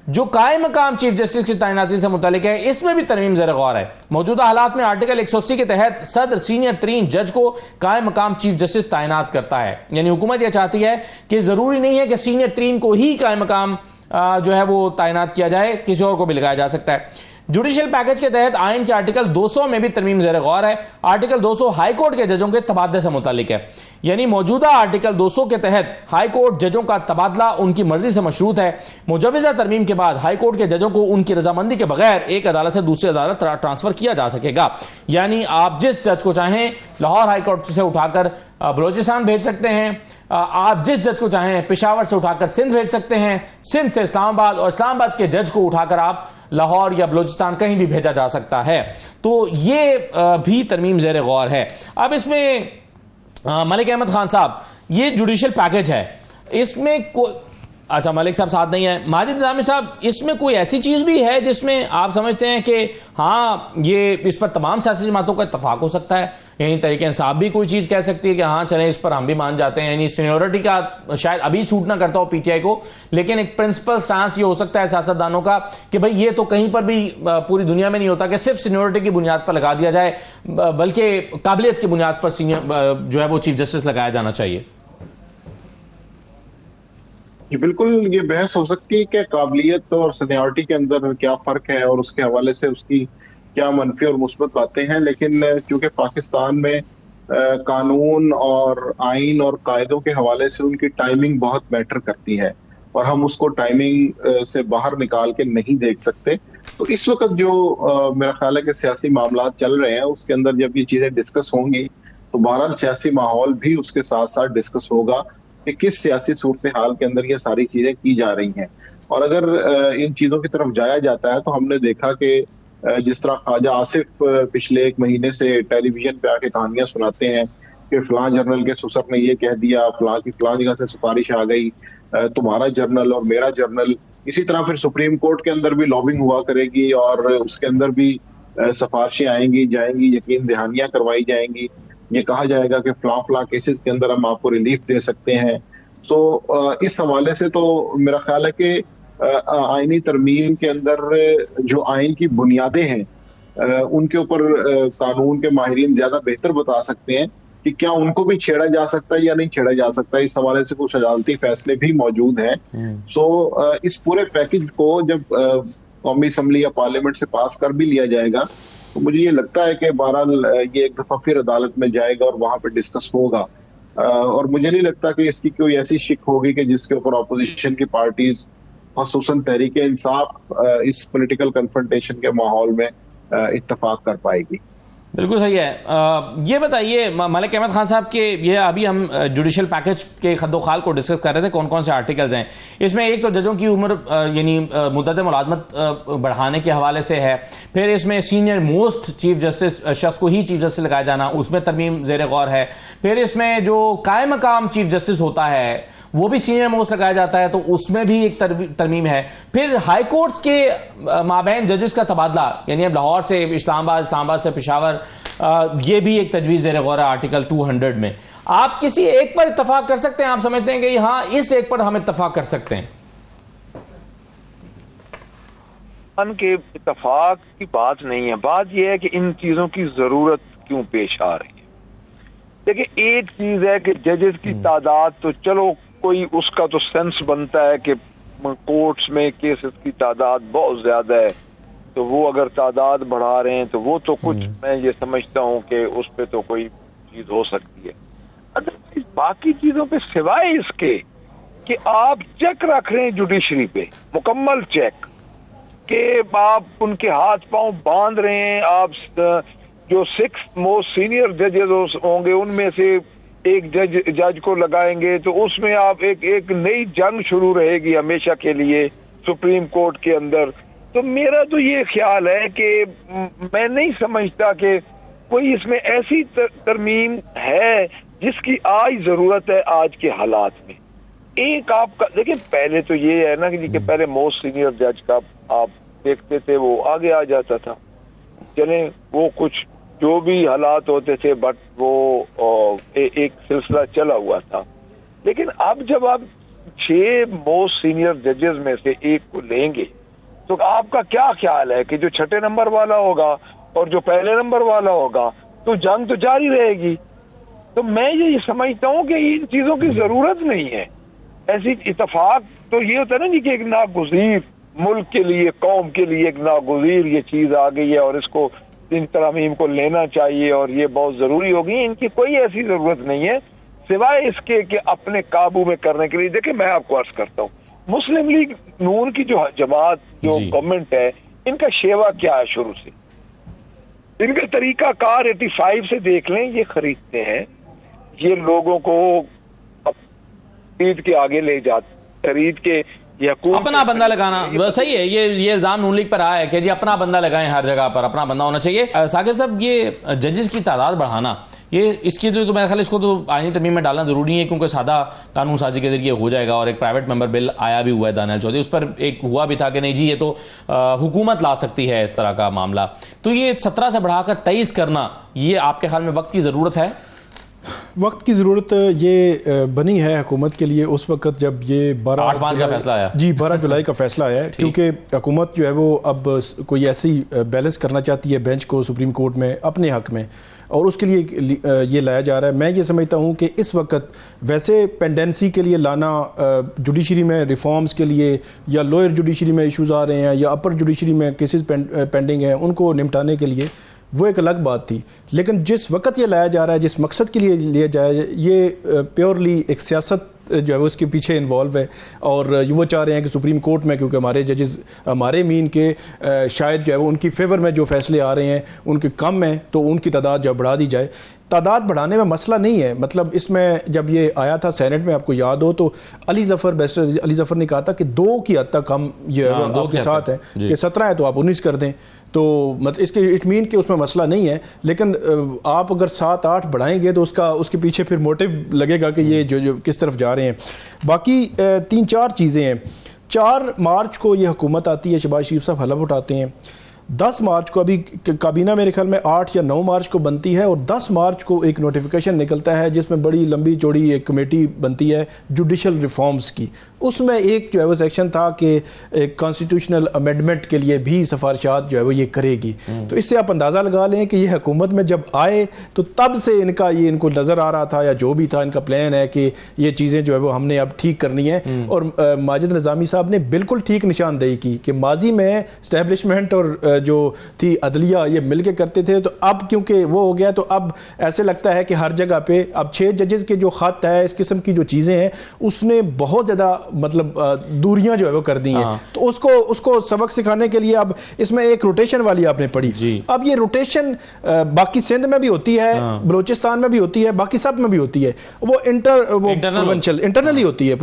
जो कायम मकाम चीफ जस्टिस की तैनाती से मुतालिक है, इसमें भी तरमीम ज़ेर गौर है। मौजूदा हालात में आर्टिकल 180 के तहत सदर सीनियर तरीन जज को कायम मकाम चीफ जस्टिस तैनात करता है। यानी हुकूमत यह चाहती है कि जरूरी नहीं है कि सीनियर तरीन को ही कायम मकाम जो है वो तैनात किया जाए, किसी और को भी लगाया जा सकता है। जुडिशियल पैकेज के तहत आइन के आर्टिकल 200 में भी तरमीम ज़ेर गौर है। आर्टिकल 200 हाई कोर्ट के जजों के तबादले से मुतालिक है। यानी मौजूदा आर्टिकल 200 के तहत हाई कोर्ट जजों का तबादला उनकी मर्जी से मशरूत है। मुजवजा तरमीम के बाद हाई कोर्ट के जजों को उनकी रजामंदी के बगैर एक अदालत से दूसरी अदालत ट्रांसफर किया जा सकेगा। यानी आप जिस जज को चाहें लाहौर हाई कोर्ट से उठाकर बलोचिस्तान भेज सकते हैं, आप जिस जज को चाहें पेशावर से उठाकर सिंध भेज सकते हैं, सिंध से इस्लामाबाद और इस्लामाबाद के जज को उठाकर आप लाहौर या बलोचिस्तान कहीं भी भेजा जा सकता है। तो ये भी तरमीम ज़ेर गौर है। अब इसमें मलिक अहमद खान साहब, ये जुडिशियल पैकेज है, इसमें अच्छा, मलिक साहब साथ नहीं है। माजिद निजामी साहब, इसमें कोई ऐसी चीज भी है जिसमें आप समझते हैं कि हाँ ये इस पर तमाम सियासी जमातों का इत्तेफाक हो सकता है, यानी तरीके इंसाफ भी कोई चीज कह सकती है कि हाँ चलें इस पर हम भी मान जाते हैं, यानी सीनियोरिटी का शायद अभी सूट ना करता हो पीटीआई को, लेकिन एक प्रिंसिपल स्टांस ये हो सकता है सियासतदानों का कि भाई ये तो कहीं पर भी पूरी दुनिया में नहीं होता कि सिर्फ सीनियोरिटी की बुनियाद पर लगा दिया जाए, बल्कि काबिलियत की बुनियाद पर सीनियर जो है वो चीफ जस्टिस लगाया जाना चाहिए। बिल्कुल, ये बहस हो सकती है कि काबिलियत और सीनियरिटी के अंदर क्या फर्क है और उसके हवाले से उसकी क्या मनफी और मुस्बत बातें हैं, लेकिन क्योंकि पाकिस्तान में कानून और आइन और कायदों के हवाले से उनकी टाइमिंग बहुत मैटर करती है और हम उसको टाइमिंग से बाहर निकाल के नहीं देख सकते। तो इस वक्त जो मेरा ख्याल है कि सियासी मामला चल रहे हैं उसके अंदर जब ये चीजें डिस्कस होंगी तो बहरहाल सियासी माहौल भी उसके साथ साथ डिस्कस होगा कि किस सियासी सूरत हाल के अंदर ये सारी चीजें की जा रही हैं। और अगर इन चीजों की तरफ जाया जाता है तो हमने देखा कि जिस तरह ख्वाजा आसिफ पिछले एक महीने से टेलीविजन पे आके कहानियां सुनाते हैं कि फलां जर्नल के सुसर ने ये कह दिया, फलां की फलां जगह से सिफारिश आ गई, तुम्हारा जर्नल और मेरा जर्नल। इसी तरह फिर सुप्रीम कोर्ट के अंदर भी लॉबिंग हुआ करेगी और उसके अंदर भी सिफारिशें आएंगी जाएंगी, यकीन दहानियां करवाई जाएंगी, ये कहा जाएगा कि फलां केसेस के अंदर हम आपको रिलीफ दे सकते हैं। सो इस हवाले से तो मेरा ख्याल है कि आईनी तरमीम के अंदर जो आइन की बुनियादें हैं उनके ऊपर कानून के माहिरीन ज्यादा बेहतर बता सकते हैं कि क्या उनको भी छेड़ा जा सकता है या नहीं छेड़ा जा सकता है। इस हवाले से कुछ अदालती फैसले भी मौजूद हैं। सो इस पूरे पैकेज को जब कौमी असम्बली या पार्लियामेंट से पास कर भी लिया जाएगा तो मुझे ये लगता है कि बहरहाल ये एक दफा फिर अदालत में जाएगा और वहां पर डिस्कस होगा। और मुझे नहीं लगता कि इसकी कोई ऐसी शिक होगी कि जिसके ऊपर ऑपोजिशन की पार्टीज ख़ुसूसन तहरीक इंसाफ इस पॉलिटिकल कन्फ्रंटेशन के माहौल में इत्तेफाक कर पाएगी। बिल्कुल सही है। ये बताइए मलिक अहमद खान साहब के ये अभी हम जुडिशल पैकेज के खद्दोखाल को डिस्कस कर रहे थे, कौन कौन से आर्टिकल्स हैं इसमें। एक तो जजों की उम्र यानी मुद्दत मुलाजमत बढ़ाने के हवाले से है, फिर इसमें सीनियर मोस्ट चीफ जस्टिस शख्स को ही चीफ जस्टिस लगाया जाना, उसमें तरमीम जेर गौर है। फिर इसमें जो कायम मकाम चीफ जस्टिस होता है वो भी सीनियर मोस्ट लगाया जाता है, तो उसमें भी एक तरमीम है। फिर हाई कोर्ट्स के माबैन जजेस का तबादला, यानी अब लाहौर से इस्लामाबाद से पेशावर, ये भी एक तजवीज़ ज़ेर गौर है आर्टिकल 200 में। आप किसी एक पर इत्तफाक कर सकते हैं? आप समझते हैं कि हाँ इस एक पर हम इत्तफाक कर सकते हैं? के इत्तफाक की बात नहीं है, बात यह है कि इन चीजों की जरूरत क्यों पेश आ रही है। देखिए, एक चीज है कि जजेस की तादाद तो चलो कोई उसका तो सेंस बनता है कि कोर्ट्स में केसेस की तादाद बहुत ज्यादा है, तो वो अगर तादाद बढ़ा रहे हैं तो वो तो कुछ मैं ये समझता हूँ कि उस पर तो कोई चीज हो सकती है। अगर बाकी चीजों पे सिवाय इसके कि आप चेक रख रहे हैं जुडिशरी पे, मुकम्मल चेक, कि आप उनके हाथ पांव बांध रहे हैं, आप जो 6 मोस्ट सीनियर जजेस होंगे उनमें से एक जज को लगाएंगे, तो उसमें आप एक नई जंग शुरू रहेगी हमेशा के लिए सुप्रीम कोर्ट के अंदर। तो मेरा तो ये ख्याल है कि मैं नहीं समझता कि कोई इसमें ऐसी तरमीम है जिसकी आज जरूरत है आज के हालात में। एक आपका देखिए, पहले तो ये है ना कि पहले मोस्ट सीनियर जज का आप देखते थे वो आगे आ जाता था, चले वो कुछ जो भी हालात होते थे, बट वो एक सिलसिला चला हुआ था। लेकिन अब जब आप 6 मोस्ट सीनियर जजेस में से एक को लेंगे तो आपका क्या ख्याल है कि जो 6 नंबर वाला होगा और जो पहले नंबर वाला होगा तो जंग तो जारी रहेगी। तो मैं ये समझता हूँ कि इन चीजों की जरूरत नहीं है। ऐसी इत्तेफाक तो ये होता है ना जी कि एक नागुज़ीर मुल्क के लिए, कौम के लिए एक नागुज़ीर ये चीज आ गई है और इसको इन तरमीम को लेना चाहिए और ये बहुत जरूरी होगी। इनकी कोई ऐसी जरूरत नहीं है सिवाय इसके कि अपने काबू में करने के लिए। देखिए, मैं आपको अर्ज करता हूँ, मुस्लिम लीग नून की जो जमात जो गवर्नमेंट है, इनका शेवा क्या है शुरू से, इनका तरीका कार 85 से देख लें, ये खरीदते हैं, ये लोगों को खरीद के आगे ले जाते, खरीद के ये अपना बंदा लगाना सही है। ये इल्जाम नून लीग पर आया है कि जी अपना बंदा लगाएं, हर जगह पर अपना बंदा होना चाहिए। साकिब साहब, ये जजेस की तादाद बढ़ाना, ये इसकी तो मेरे ख्याल इसको तो आईनी तरमीम में डालना जरूरी है, क्योंकि सादा कानून साजी के जरिए हो जाएगा। और एक प्राइवेट मेंबर बिल आया भी हुआ है दानियाल चौधरी, उस पर एक हुआ भी था कि नहीं जी ये तो हुकूमत ला सकती है इस तरह का मामला। तो ये 17 से बढ़ाकर 23 करना, ये आपके ख्याल में वक्त की ज़रूरत है? वक्त की ज़रूरत ये बनी है हुकूमत के लिए उस वक्त जब ये 8/5 का फैसला आया। जी 12 जुलाई का फैसला आया, क्योंकि हुकूमत जो है वो अब कोई ऐसी बैलेंस करना चाहती है बेंच को सुप्रीम कोर्ट में अपने हक में, और उसके लिए ये लाया जा रहा है। मैं ये समझता हूँ कि इस वक्त वैसे पेंडेंसी के लिए लाना, जुडिशरी में रिफॉर्म्स के लिए, या लोअर जुडिशरी में इश्यूज आ रहे हैं या अपर जुडिशरी में केसेस पेंडिंग हैं, उनको निपटाने के लिए वो एक अलग बात थी। लेकिन जिस वक्त ये लाया जा रहा है, जिस मकसद के लिए लिया जाए, ये प्योरली एक सियासत जो है उसके पीछे इन्वॉल्व है। और वो चाह रहे हैं कि सुप्रीम कोर्ट में, क्योंकि हमारे जजेस हमारे मीन के शायद जो है वो उनकी फेवर में जो फैसले आ रहे हैं उनके कम हैं, तो उनकी तादाद जो बढ़ा दी जाए। तादाद बढ़ाने में मसला नहीं है, मतलब इसमें जब ये आया था सेनेट में, आपको याद हो तो अली जफ़र, बैरिस्टर अली जफ़र ने कहा था कि 2 की हद तक हम ये आपके साथ हैं, कि 17 है तो आप 19 कर दें। तो मतलब इसके इट मीन कि उसमें मसला नहीं है, लेकिन आप अगर 7-8 बढ़ाएंगे तो उसके पीछे फिर मोटिव लगेगा कि ये जो किस तरफ जा रहे हैं। बाकी 3-4 चीज़ें हैं। 4 मार्च को ये हुकूमत आती है, शहबाज शरीफ साहब हलफ उठाते हैं। 10 मार्च को अभी काबीना मेरे ख्याल में 8 या 9 मार्च को बनती है, और 10 मार्च को एक नोटिफिकेशन निकलता है जिसमें बड़ी लंबी चौड़ी एक कमेटी बनती है जुडिशल रिफॉर्म्स की। उसमें एक जो है वो सेक्शन था कि एक कॉन्स्टिट्यूशनल अमेंडमेंट के लिए भी सिफारिशात जो है वो ये करेगी। तो इससे आप अंदाज़ा लगा लें कि ये हुकूमत में जब आए तो तब से इनको नज़र आ रहा था, या जो भी था इनका प्लान है कि ये चीज़ें जो है वो हमने अब ठीक करनी है। और माजिद निज़ामी साहब ने बिल्कुल ठीक निशानदेही की कि माजी में इस्टेब्लिशमेंट और जो थी अदलिया ये मिल के करते थे, तो अब क्योंकि वो हो गया तो अब ऐसे लगता है कि हर जगह पे अब 6 जजेस के जो खत है, इस किस्म की जो चीज़ें हैं, उसने बहुत ज़्यादा मतलब दूरियां जो है वो कर दी हैं। तो उसको सबक सिखाने के लिए अब इसमें एक रोटेशन वाली आपने पढ़ी। अब ये रोटेशन बाकी सिंध में भी होती है, बलोचिस्तान में भी होती है, बाकी सब में भी होती है, वो इंटरनली होती है।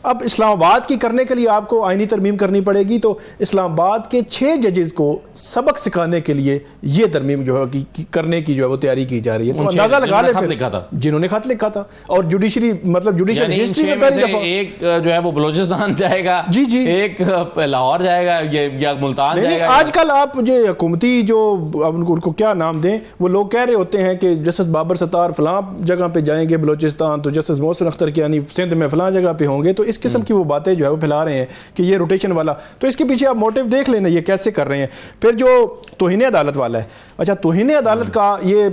अब इस्लामाबाद की करने के लिए आपको आईनी तरमीम करनी पड़ेगी, तो इस्लामाबाद के 6 जजेस को सबक सिखाने के लिए ये तरमीम जो है करने की जो है वो तैयारी की जा रही है। तो अंदाजा लगा ले जिन्होंने खत लिखा था, और जुडिशरी मतलब जुडिशियल हिस्ट्री में पहली दफा एक जो है वो बलूचिस्तान जाएगा, जी एक लाहौर जाएगा, या मुल्तान जाएगा। आजकल आप जो हुकूमती जो उनको क्या नाम दें, वो लोग कह रहे होते हैं कि जस्टिस बाबर सत्तार फलां जगह पे जाएंगे बलूचिस्तान, तो जस्टिस मोहसिन अख्तर कियानी सिंध में फलां जगह पे होंगे। तो इस किस्म की वो बातें जो है वो फैला रहे हैं कि ये रोटेशन वाला। तो इसके पीछे आप मोटिव देख लेना ये कैसे कर रहे हैं। फिर जो तौहीन अदालत वाला है, अच्छा तौहीन अदालत का ये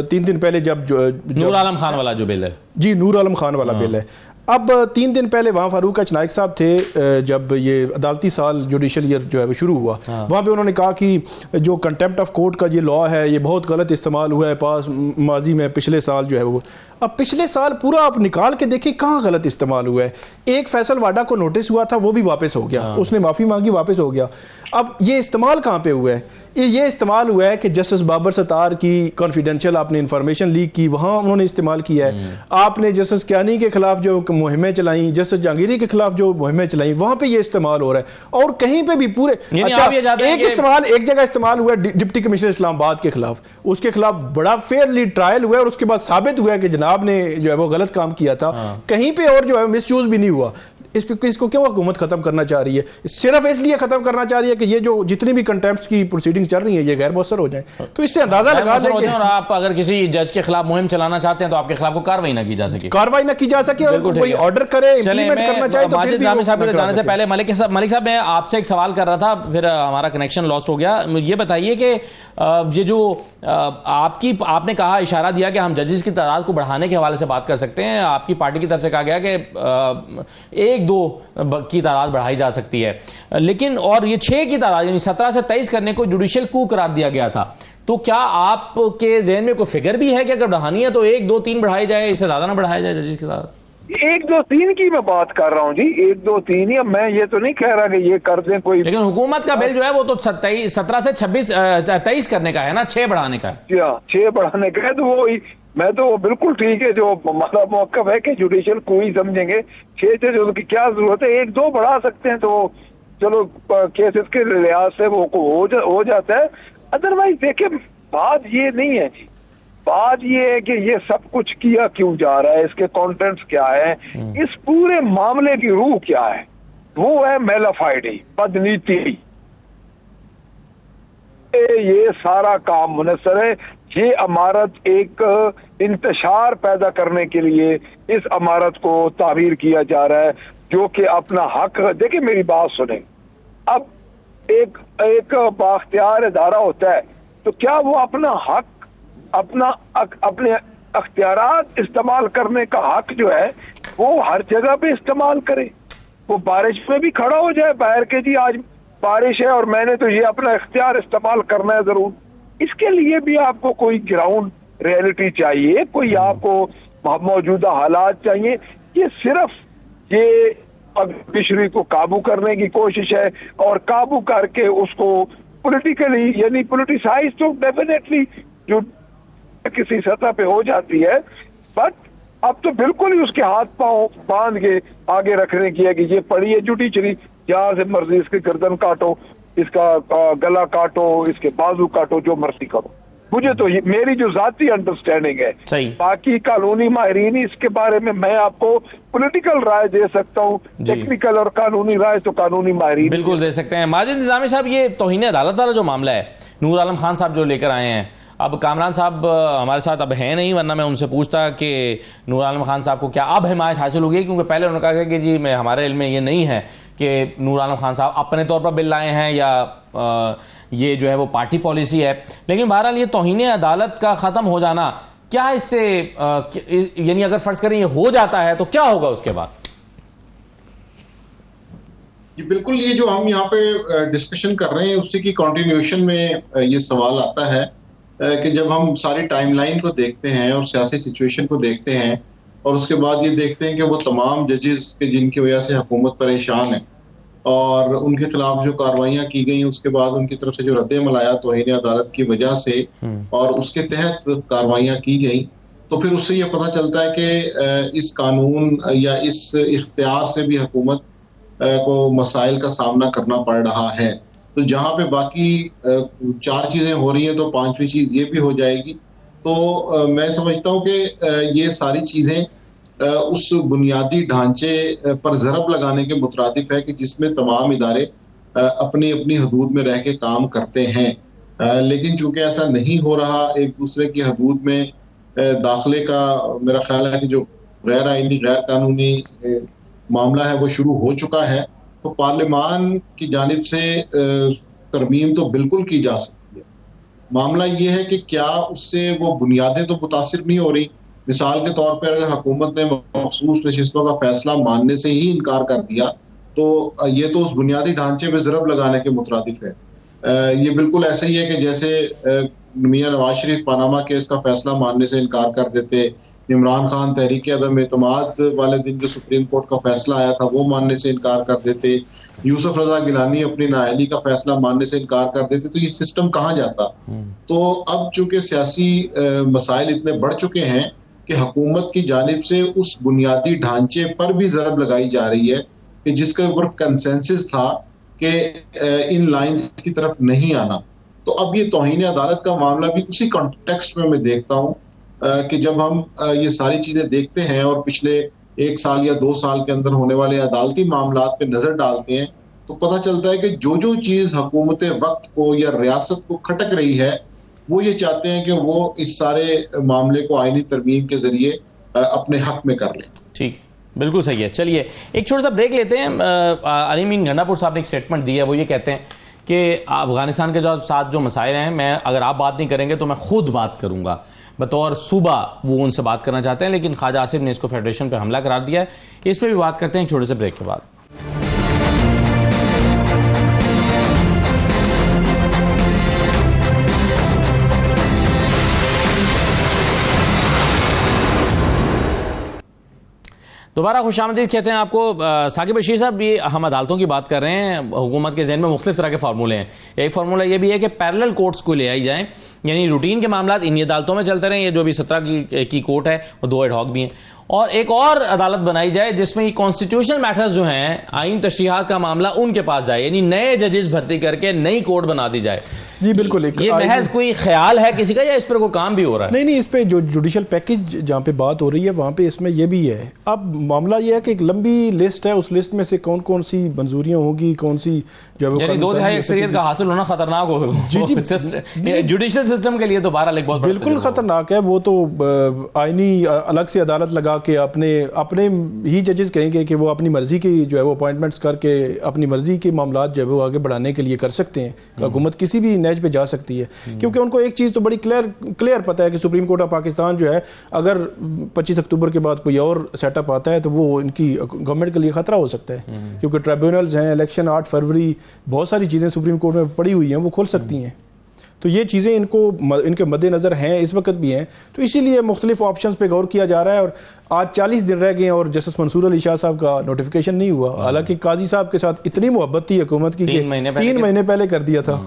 3 दिन पहले जब नूर आलम खान वाला जो बिल है, जी नूर आलम खान वाला बिल है। अब 3 दिन पहले वहाँ फारूक एच नाइक साहब थे, जब ये अदालती साल जुडिशल ईयर जो है वो शुरू हुआ, वहाँ पे उन्होंने कहा कि जो कंटेम्प्ट ऑफ कोर्ट का ये लॉ है ये बहुत गलत इस्तेमाल हुआ है पास माजी में, पिछले साल जो है वो। अब पिछले साल पूरा आप निकाल के देखिए कहाँ गलत इस्तेमाल हुआ है। एक फैसल वाडा को नोटिस हुआ था, वो भी वापस हो गया, उसने माफ़ी मांगी, वापस हो गया। अब ये इस्तेमाल कहाँ पे हुआ है? ये इस्तेमाल हुआ है कि जस्टिस बाबर सत्तार की कॉन्फिडेंशियल आपने इंफॉर्मेशन लीक की, वहाँ उन्होंने इस्तेमाल किया है। आपने जस्टिस कियानी के खिलाफ जो मुहिमें चलाई, जस्टिस जहांगीरी के खिलाफ जो मुहिमें चलाई, वहाँ पे ये इस्तेमाल हो रहा है। और कहीं पे भी पूरे एक जगह इस्तेमाल हुआ डिप्टी कमिश्नर इस्लामाबाद के खिलाफ, उसके खिलाफ बड़ा फेयरली ट्रायल हुआ और उसके बाद साबित हुआ कि जनाब ने जो है वो गलत काम किया था। कहीं पे और जो है मिसयूज भी नहीं हुआ। इसको क्यों हुकूमत खत्म करना चाह रही है? सिर्फ इसलिए खत्म करना चाह रही है कि ये जो जितनी भी कंटेम्प्ट की प्रोसीडिंग चल रही है ये गैर मौसर हो जाए। तो इससे अंदाजा लगा लें कि आप अगर किसी जज के खिलाफ मुहिम चलाना चाहते हैं तो आपके खिलाफ को कार्रवाई ना की जा सके, और कोई ऑर्डर करे, इंप्लीमेंट करना चाहे तो माजिद निज़ामी साहब जाने से पहले मलिक साहब मैं आपसे एक सवाल कर रहा था, फिर हमारा कनेक्शन लॉस्ट हो गया। ये बताइए कि ये जो आपने कहा, इशारा दिया कि हम जजेस की तादाद को बढ़ाने के हवाले से बात कर सकते हैं, आपकी पार्टी की तरफ से कहा गया कि 1-2 की तादाद बढ़ाई जा सकती है, लेकिन और ये 6 की तादाद यानी 17 से 23 करने को जुडिशियल कू करार दिया गया था। तो क्या आपके ज़हन में कोई फिगर भी है कि अगर बढ़ानी है तो 1, 2, 3 बढ़ाई जाए, इससे ज्यादा ना बढ़ाया जाए जजेस की तादाद? 1, 2, 3 की मैं बात कर रहा हूँ जी, 1, 2, 3 ही। मैं ये तो नहीं कह रहा कि ये कर दें कोई, लेकिन हुकूमत का बिल जो है वो तो 17 से 23 करने का है ना, 6 बढ़ाने का है। 6 बढ़ाने का है, तो वो मैं तो बिल्कुल ठीक है, जो हमारा मौक़िफ़ है कि जुडिशियल कोई समझेंगे 6 जज, उनकी क्या जरूरत है, 1-2 बढ़ा सकते हैं तो चलो केसेस के लिहाज से वो हो जाता है। अदरवाइज देखिए बात ये नहीं है, बात ये है कि ये सब कुछ किया क्यों जा रहा है, इसके कंटेंट्स क्या है, इस पूरे मामले की रूह क्या है। वो है मेलाफाइडी, बदनीति, ये सारा मुनस्सर है। ये अमारत एक इंतशार पैदा करने के लिए इस अमारत को ताबीर किया जा रहा है, जो कि अपना हक, देखिए मेरी बात सुने, अब एक बाख्तियार इदारा होता है तो क्या वो अपना हक, अपने अख्तियारात इस्तेमाल करने का हक जो है वो हर जगह पे इस्तेमाल करे। वो बारिश में भी खड़ा हो जाए बाहर के, जी आज बारिश है और मैंने तो ये अपना इख्तियार इस्तेमाल करना है जरूर। इसके लिए भी आपको कोई ग्राउंड रियलिटी चाहिए, कोई आपको मौजूदा हालात चाहिए। ये सिर्फ ये फिशरी को काबू करने की कोशिश है और काबू करके उसको पॉलिटिकली, यानी पॉलिटिसाइज तो डेफिनेटली जो किसी सतह पे हो जाती है, बट अब तो बिल्कुल ही उसके हाथ पांव बांध के आगे रखने की है कि ये पड़ी है जुडिशरी, जहां से मर्जी इसके गर्दन काटो, इसका गला काटो, इसके बाजू काटो, जो मर्जी करो। मुझे तो मेरी जो जाती अंडरस्टैंडिंग है, सही। बाकी कानूनी माहिरीन इसके बारे में मैं आपको पॉलिटिकल राय दे सकता हूँ, टेक्निकल और कानूनी राय तो कानूनी माहिरीन बिल्कुल दे सकते हैं। माजिद निजामी साहब, ये तौहीन अदालत वाला जो मामला है, नूर आलम खान साहब जो लेकर आए हैं, अब कामरान साहब हमारे साथ अब हैं नहीं, वरना मैं उनसे पूछता कि नूर आलम खान साहब को क्या अब हिमायत हासिल होगी, क्योंकि पहले उन्होंने कहा कि जी मैं हमारे इल्म में ये नहीं है कि नूर आलम खान साहब अपने तौर पर बिल लाए हैं या ये जो है वो पार्टी पॉलिसी है। लेकिन बहरहाल ये तौहीन अदालत का ख़त्म हो जाना, क्या इससे यानी अगर फर्ज करें ये हो जाता है तो क्या होगा उसके बाद? बिल्कुल, ये जो हम यहाँ पे डिस्कशन कर रहे हैं उसी की कंटिन्यूएशन में ये सवाल आता है कि जब हम सारी टाइमलाइन को देखते हैं और सियासी सिचुएशन को देखते हैं और उसके बाद ये देखते हैं कि वो तमाम जजेस के जिनकी वजह से हुकूमत परेशान है और उनके खिलाफ जो कार्रवाइयाँ की गई उसके बाद उनकी तरफ से जो रद्द-ए-अमल आया तौहीन अदालत की वजह से और उसके तहत कार्रवाइयाँ की गई, तो फिर उससे ये पता चलता है कि इस कानून या इस इख्तियार से भी हुकूमत को मसाइल का सामना करना पड़ रहा है। तो जहाँ पे बाकी 4 चीजें हो रही हैं तो 5वीं चीज ये भी हो जाएगी। तो मैं समझता हूँ कि ये सारी चीजें उस बुनियादी ढांचे पर ज़रब लगाने के मुतरादिफ है कि जिसमें तमाम इदारे अपनी अपनी हदूद में रह के काम करते हैं, लेकिन चूंकि ऐसा नहीं हो रहा, एक दूसरे की हदूद में दाखिले का मेरा ख्याल है कि जो गैर आईनी गैर कानूनी मामला है वो शुरू हो चुका है, तो पार्लियामान की जानिब से तरमीम तो बिल्कुल की जा सकती है। मामला ये है कि क्या उससे वो बुनियादें तो मुतासिर नहीं हो रही। मिसाल के तौर पर अगर हुकूमत ने मखसूस नशिस्तों का फैसला मानने से ही इनकार कर दिया तो ये तो उस बुनियादी ढांचे में ज़रब लगाने के मुतरादिफ है। ये बिल्कुल ऐसा ही है कि जैसे मियां नवाज शरीफ पनामा केस का फैसला मानने से इनकार कर देते, इमरान खान तहरीक अदम एतमाद वाले दिन जो सुप्रीम कोर्ट का फैसला आया था वो मानने से इनकार कर देते, यूसुफ रजा गिलानी अपनी नाअहली का फैसला मानने से इनकार कर देते, तो ये सिस्टम कहाँ जाता। तो अब चूंकि सियासी मसाइल इतने बढ़ चुके हैं कि हुकूमत की जानिब से उस बुनियादी ढांचे पर भी ज़रब लगाई जा रही है कि जिसके ऊपर कंसेंसस था कि इन लाइंस की तरफ नहीं आना। तो अब ये तौहीन अदालत का मामला भी उसी कॉन्टेक्स्ट में मैं देखता हूँ कि जब हम ये सारी चीजें देखते हैं और पिछले 1 साल या 2 साल के अंदर होने वाले अदालती मामलात पे नजर डालते हैं तो पता चलता है कि जो जो चीज हुकूमत वक्त को या रियासत को खटक रही है वो ये चाहते हैं कि वो इस सारे मामले को आईनी तरमीम के जरिए अपने हक में कर लें। ठीक है, बिल्कुल सही है। चलिए एक छोटा सा ब्रेक लेते हैं। अली मीन गंडापुर साहब ने एक स्टेटमेंट दी है, वो ये कहते हैं कि अफगानिस्तान के साथ जो मसाइल हैं, मैं अगर आप बात नहीं करेंगे तो मैं खुद बात करूंगा, बतौर सूबा वो उनसे बात करना चाहते हैं, लेकिन ख्वाजा आसिफ ने इसको फेडरेशन पे हमला करार दिया है। इस पर भी बात करते हैं छोटे से ब्रेक के बाद। दोबारा खुशामदीद कहते हैं आपको। साकिब बशीर साहब, ये हम अदालतों की बात कर रहे हैं, हुकूमत के ज़हन में मुख्तलिफ तरह के फार्मूले हैं। एक फार्मूला ये भी है कि पैरेलल कोर्ट्स को ले आई जाए, यानी रूटीन के मामला इन्हीं अदालतों में चलते रहें, ये जो भी 17 की कोर्ट है वो 2 एडहॉक भी हैं, और एक और अदालत बनाई जाए जिसमें कॉन्स्टिट्यूशनल मैटर्स जो हैं, आइन तशरीहात का मामला उनके पास जाए, यानी नए जजेस भर्ती करके नई कोर्ट बना दी जाए। जी बिल्कुल। ये महज कोई ख्याल है किसी का या इस पर कोई काम भी हो रहा है? नहीं, इस पे जो जुडिशल पैकेज जहाँ पे बात हो रही है वहाँ पे इसमें ये भी है। अब मामला ये है कि एक लंबी लिस्ट है, उस लिस्ट में से कौन कौन सी मंजूरियां होगी, कौन सी जो है 2/3 अक्सरियत का हासिल होना खतरनाक हो। जी जुडिशल सिस्टम के लिए तो बहरहाल एक बहुत बिल्कुल खतरनाक है। वो तो आईनी अलग से अदालत लगा के अपने ही जजेस कहेंगे कि वो अपनी मर्जी की जो है वो अपॉइंटमेंट्स करके अपनी मर्जी के मामला जो है वो आगे बढ़ाने के लिए कर सकते हैं। हुकूमत किसी भी नेज पे जा सकती है, क्योंकि उनको एक चीज़ तो बड़ी क्लियर पता है कि सुप्रीम कोर्ट ऑफ पाकिस्तान जो है अगर 25 अक्टूबर के बाद कोई और सेटअप आता है तो वो इनकी गवर्नमेंट के लिए खतरा हो सकता है, क्योंकि ट्रिब्यूनल्स हैं, इलेक्शन 8 फरवरी, बहुत सारी चीज़ें सुप्रीम कोर्ट में पड़ी हुई हैं, वो खुल सकती हैं। तो ये चीज़ें इनके मद्देनज़र हैं, इस वक्त भी हैं, तो इसीलिए मुख्तलिफ ऑप्शंस पे गौर किया जा रहा है। और आज 40 दिन रह गए हैं और जस्टिस मंसूर अली शाह साहब का नोटिफिकेशन नहीं हुआ। हालांकि काजी साहब के साथ इतनी मोहब्बत थी हुकूमत की कि 3 महीने पहले कर दिया था,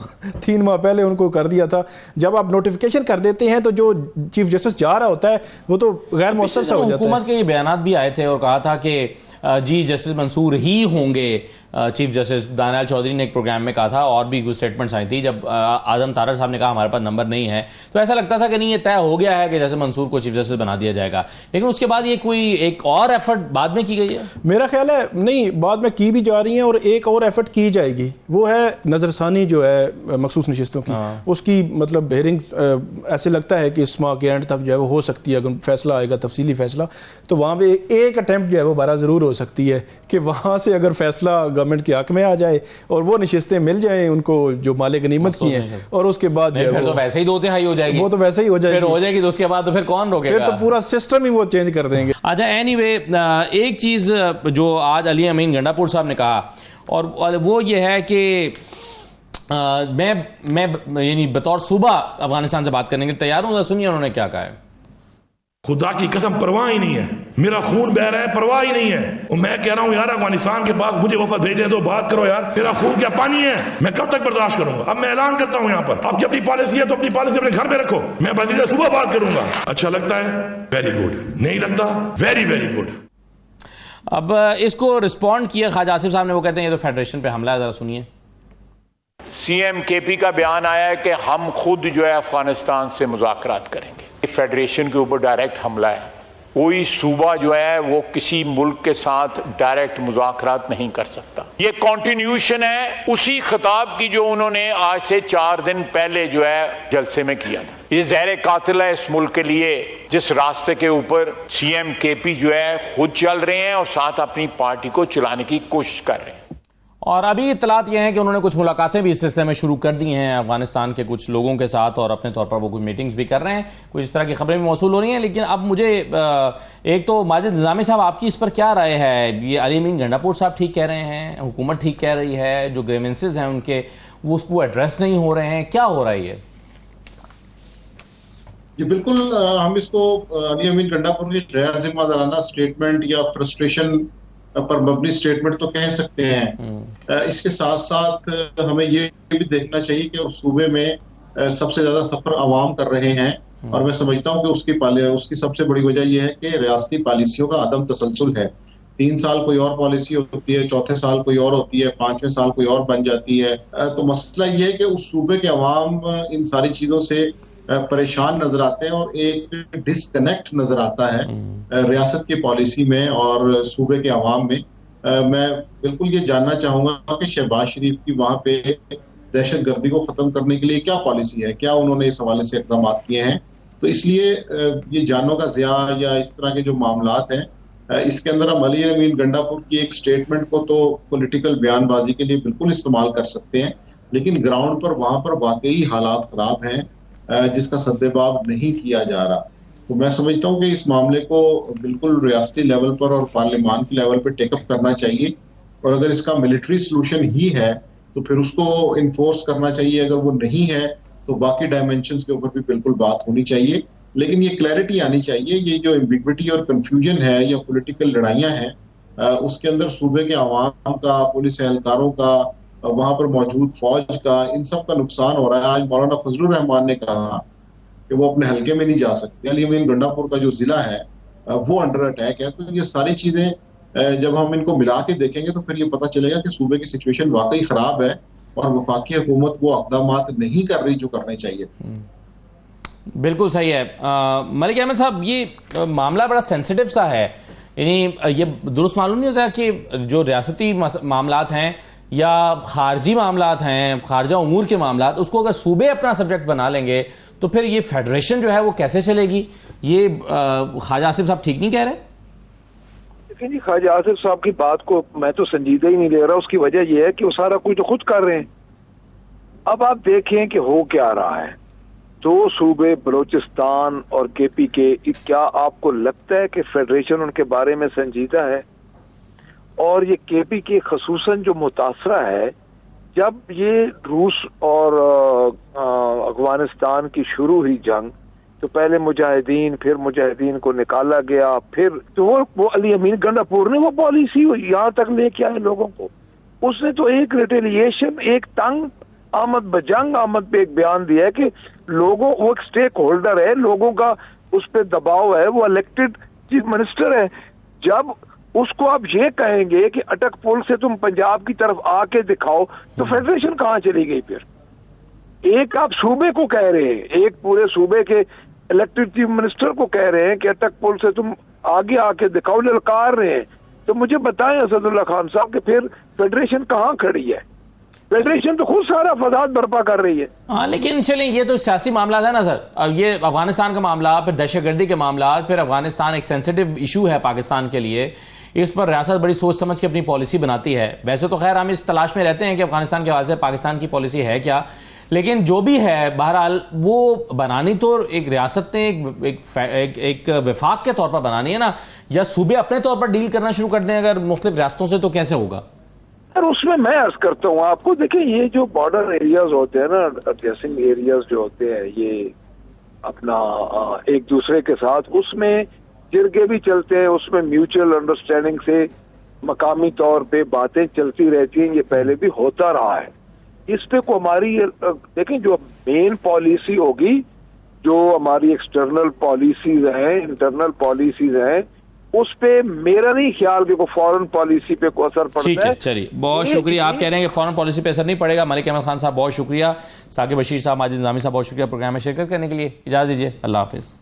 3 माह पहले उनको कर दिया था। जब आप नोटिफिकेशन कर देते हैं तो जो चीफ जस्टिस जा रहा होता है वो तो गैर मौसर सा हो जाता है। हुकूमत के ये बयान भी आए थे और कहा था कि जी जस्टिस मंसूर ही होंगे चीफ जस्टिस। दानियाल चौधरी ने एक प्रोग्राम में कहा था, और भी कुछ स्टेटमेंट्स आई थी जब आजम तारर साहब ने कहा हमारे पास नंबर नहीं है, तो ऐसा लगता था कि नहीं ये तय हो गया है कि जैसे मंसूर को चीफ जस्टिस बना दिया जाएगा। लेकिन उसके बाद ये कोई एक और एफर्ट बाद में की गई है? मेरा ख्याल है नहीं, बाद में की भी जा रही है और एक और एफर्ट की जाएगी। वो है नजरसानी जो है मखसूस नशिस्तों की, उसकी मतलब हेयरिंग ऐसे लगता है कि इस माह के एंड तक जो है वो हो सकती है। अगर फैसला आएगा, तफसीली फैसला, तो वहाँ पे एक अटेम्प्ट जो है वो 12 जरूर हो सकती है कि वहाँ से अगर फैसला गवर्नमेंट के हक में आ जाए और वो नशिस्तें मिल जाए उनको जो माले गनीमत की हैं, और उसके बाद फिर तो वैसे ही 2/3 हो जाएगी। वो तो वैसे ही हो जाएगी, फिर हो जाएगी तो उसके बाद तो फिर कौन रोकेगा? फिर तो पूरा सिस्टम ही वो चेंज कर देंगे। अच्छा, एनीवे एक चीज जो आज अली अमीन गंडापुर साहब ने कहा, और वो ये है कि मैं यानी बतौर सूबा अफगानिस्तान से बात करने के लिए तैयार हूं। सुनिए उन्होंने क्या कहा है। खुदा की कसम परवाह ही नहीं है, मेरा खून बह रहा है, परवाह ही नहीं है। और मैं कह रहा हूं यार अफगानिस्तान के पास मुझे वफद भेज दें तो बात करो यार, मेरा खून क्या पानी है, मैं कब तक बर्दाश्त करूंगा। अब मैं ऐलान करता हूं यहाँ पर, आपकी अपनी पॉलिसी है तो अपनी पॉलिसी अपने घर में रखो, मैं वजीर सुबह बात करूंगा। अच्छा लगता है वेरी गुड, नहीं लगता वेरी वेरी गुड। अब इसको रिस्पॉन्ड किया ख्वाजा आसिफ साहब ने, वो कहते हैं ये तो फेडरेशन पे हमला है। जरा सुनिए। सीएम केपी का बयान आया है कि हम खुद जो है अफगानिस्तान से मुज़ाकरात करेंगे। फेडरेशन के ऊपर डायरेक्ट हमला है। कोई सूबा जो है वो किसी मुल्क के साथ डायरेक्ट मुज़ाकरात नहीं कर सकता। ये कॉन्टिन्यूशन है उसी खिताब की जो उन्होंने आज से 4 दिन पहले जो है जलसे में किया था। ये ज़हर कातिल है इस मुल्क के लिए, जिस रास्ते के ऊपर सीएम केपी जो है खुद चल रहे हैं और साथ अपनी पार्टी को चलाने की कोशिश कर रहे हैं। और अभी इत्तलात यह है कि उन्होंने कुछ मुलाकातें भी इस सिलसिले में शुरू कर दी हैं अफगानिस्तान के कुछ लोगों के साथ, और अपने तौर पर वो कुछ मीटिंग्स भी कर रहे हैं, कुछ इस तरह की खबरें भी मौसूल हो रही हैं। लेकिन अब मुझे एक तो माजिद निज़ामी साहब, आपकी इस पर क्या राय है? ये अली अमीन गंडापुर साहब ठीक कह रहे हैं, हुकूमत ठीक कह रही है, जो ग्रीवेंसेस हैं उनके वो उसको एड्रेस नहीं हो रहे हैं, क्या हो रहा है ये? जी बिल्कुल, हम इसको अली अमीन गंडापुर की गैर जिम्मेदाराना स्टेटमेंट या फ्रस्ट्रेशन पर मबनी स्टेटमेंट तो कह सकते हैं। इसके साथ साथ हमें ये भी देखना चाहिए कि उस सूबे में सबसे ज्यादा सफर आवाम कर रहे हैं, और मैं समझता हूँ कि उसकी सबसे बड़ी वजह यह है कि रियासती पॉलिसियों का अदम तसलसल है। 3 साल कोई और पॉलिसी होती है, चौथे साल कोई और होती है, 5वें साल कोई और बन जाती है। तो मसला ये है कि उस सूबे के अवाम इन सारी चीजों से परेशान नजर आते हैं और एक डिस्कनेक्ट नजर आता है रियासत की पॉलिसी में और सूबे के अवाम में। मैं बिल्कुल ये जानना चाहूंगा कि शहबाज शरीफ की वहां पे दहशत गर्दी को खत्म करने के लिए क्या पॉलिसी है, क्या उन्होंने इस हवाले से इक़दाम किए हैं। तो इसलिए ये जानों का ज़िया या इस तरह के जो मामलात हैं, इसके अंदर हम अली अमीन गंडापुर की एक स्टेटमेंट को तो पॉलिटिकल बयानबाजी के लिए बिल्कुल इस्तेमाल कर सकते हैं, लेकिन ग्राउंड पर वहां पर वाकई हालात खराब हैं जिसका सद्देबाब नहीं किया जा रहा। तो मैं समझता हूं कि इस मामले को बिल्कुल रियासती लेवल पर और पार्लियामान के लेवल पर टेकअप करना चाहिए, और अगर इसका मिलिट्री सोल्यूशन ही है तो फिर उसको इन्फोर्स करना चाहिए। अगर वो नहीं है तो बाकी डायमेंशंस के ऊपर भी बिल्कुल बात होनी चाहिए। लेकिन ये क्लैरिटी आनी चाहिए। ये जो एम्बिग्विटी और कंफ्यूजन है या पॉलिटिकल लड़ाइयां हैं, उसके अंदर सूबे के आवाम का, पुलिस एहलकारों का, वहां पर मौजूद फौज का, इन सब का नुकसान हो रहा है। आज मौलाना फजलुर रहमान ने कहा कि वो अपने हल्के में नहीं जा सकते। अली अमीन गंडापुर का जो जिला है वो अंडर अटैक है। तो ये सारी चीजें जब हम इनको मिला के देखेंगे तो फिर ये पता चलेगा कि सूबे की सिचुएशन वाकई खराब है और वफाकी हुकूमत वो इक़दामात नहीं कर रही जो करने चाहिए। बिल्कुल सही है। मलिक अहमद साहब, ये मामला बड़ा सेंसिटिव सा है, यानी ये दुरुस्त मालूम नहीं होता कि जो रियासती मामलात हैं या खारजी मामलात हैं, खारजा उमूर के मामलात, उसको अगर सूबे अपना सब्जेक्ट बना लेंगे तो फिर ये फेडरेशन जो है वो कैसे चलेगी? ये ख्वाजा आसिफ साहब ठीक नहीं कह रहे? देखिए जी, ख्वाजा आसिफ साहब की बात को मैं तो संजीदा ही नहीं ले रहा। उसकी वजह यह है कि वो सारा कुछ तो खुद कर रहे हैं। अब आप देखें कि हो क्या रहा है। दो सूबे बलोचिस्तान और केपी के, क्या आपको लगता है कि फेडरेशन उनके बारे में संजीदा है? और ये केपी के खसूसन जो मुतासरा है, जब ये रूस और अफगानिस्तान की शुरू हुई जंग, तो पहले मुजाहिदीन, फिर मुजाहिदीन को निकाला गया, फिर तो वो अली अमीन गंडापुर ने वो पॉलिसी यहाँ तक लेके आए लोगों को। उसने तो एक रिटेलिएशन, एक तंग आमद बजंग आमद पे एक बयान दिया है कि लोगों, वो एक स्टेक होल्डर है, लोगों का उस पर दबाव है, वो इलेक्टेड चीफ मिनिस्टर है। जब उसको आप ये कहेंगे कि अटक पुल से तुम पंजाब की तरफ आके दिखाओ, तो फेडरेशन कहाँ चली गई? फिर एक आप सूबे को कह रहे हैं, एक पूरे सूबे के इलेक्टेड चीफ मिनिस्टर को कह रहे हैं कि अटक पुल से तुम आगे आके दिखाओ, ललकार रहे हैं। तो मुझे बताएं असदुल्ला खान साहब कि फिर फेडरेशन कहाँ खड़ी है? फेडरेशन तो खुद सारा फसाद बर्पा कर रही है। हाँ, लेकिन चलें, ये तो सियासी मामला है ना सर। अब ये अफगानिस्तान का मामला, फिर दहशतगर्दी के मामला, फिर अफगानिस्तान एक सेंसिटिव इशू है पाकिस्तान के लिए। इस पर रियासत बड़ी सोच समझ के अपनी पॉलिसी बनाती है। वैसे तो खैर हम इस तलाश में रहते हैं कि अफगानिस्तान के हवाले से पाकिस्तान की पॉलिसी है क्या, लेकिन जो भी है बहरहाल वो बनानी तो एक रियासत ने एक विफाक के तौर पर बनानी है ना, या सूबे अपने तौर पर डील करना शुरू कर दें अगर मुख्तलिफ रियासतों से, तो कैसे होगा? उसमें मैं अर्ज करता हूँ आपको, देखिए ये जो बॉर्डर एरियाज होते हैं ना, एडजस्टिंग एरियाज जो होते हैं, ये अपना एक दूसरे के साथ उसमें जिरगे भी चलते हैं, उसमें म्यूचुअल अंडरस्टैंडिंग से मकामी तौर पे बातें चलती रहती हैं। ये पहले भी होता रहा है। इस पे को हमारी देखें, जो मेन पॉलिसी होगी, जो हमारी एक्सटर्नल पॉलिसीज हैं, इंटरनल पॉलिसीज हैं, उस पे मेरा नहीं ख्याल कि फॉरेन पॉलिसी पे कोई असर पड़ता है। चलिए, बहुत शुक्रिया। आप कह रहे हैं कि फॉरेन पॉलिसी पे असर नहीं पड़ेगा। मलिक अहमद खान साहब बहुत शुक्रिया, साकिब बशीर साहब, माजिद निज़ामी साहब बहुत शुक्रिया प्रोग्राम में शिरकत करने के लिए। इजाज़त दीजिए, अल्लाह हाफिज़।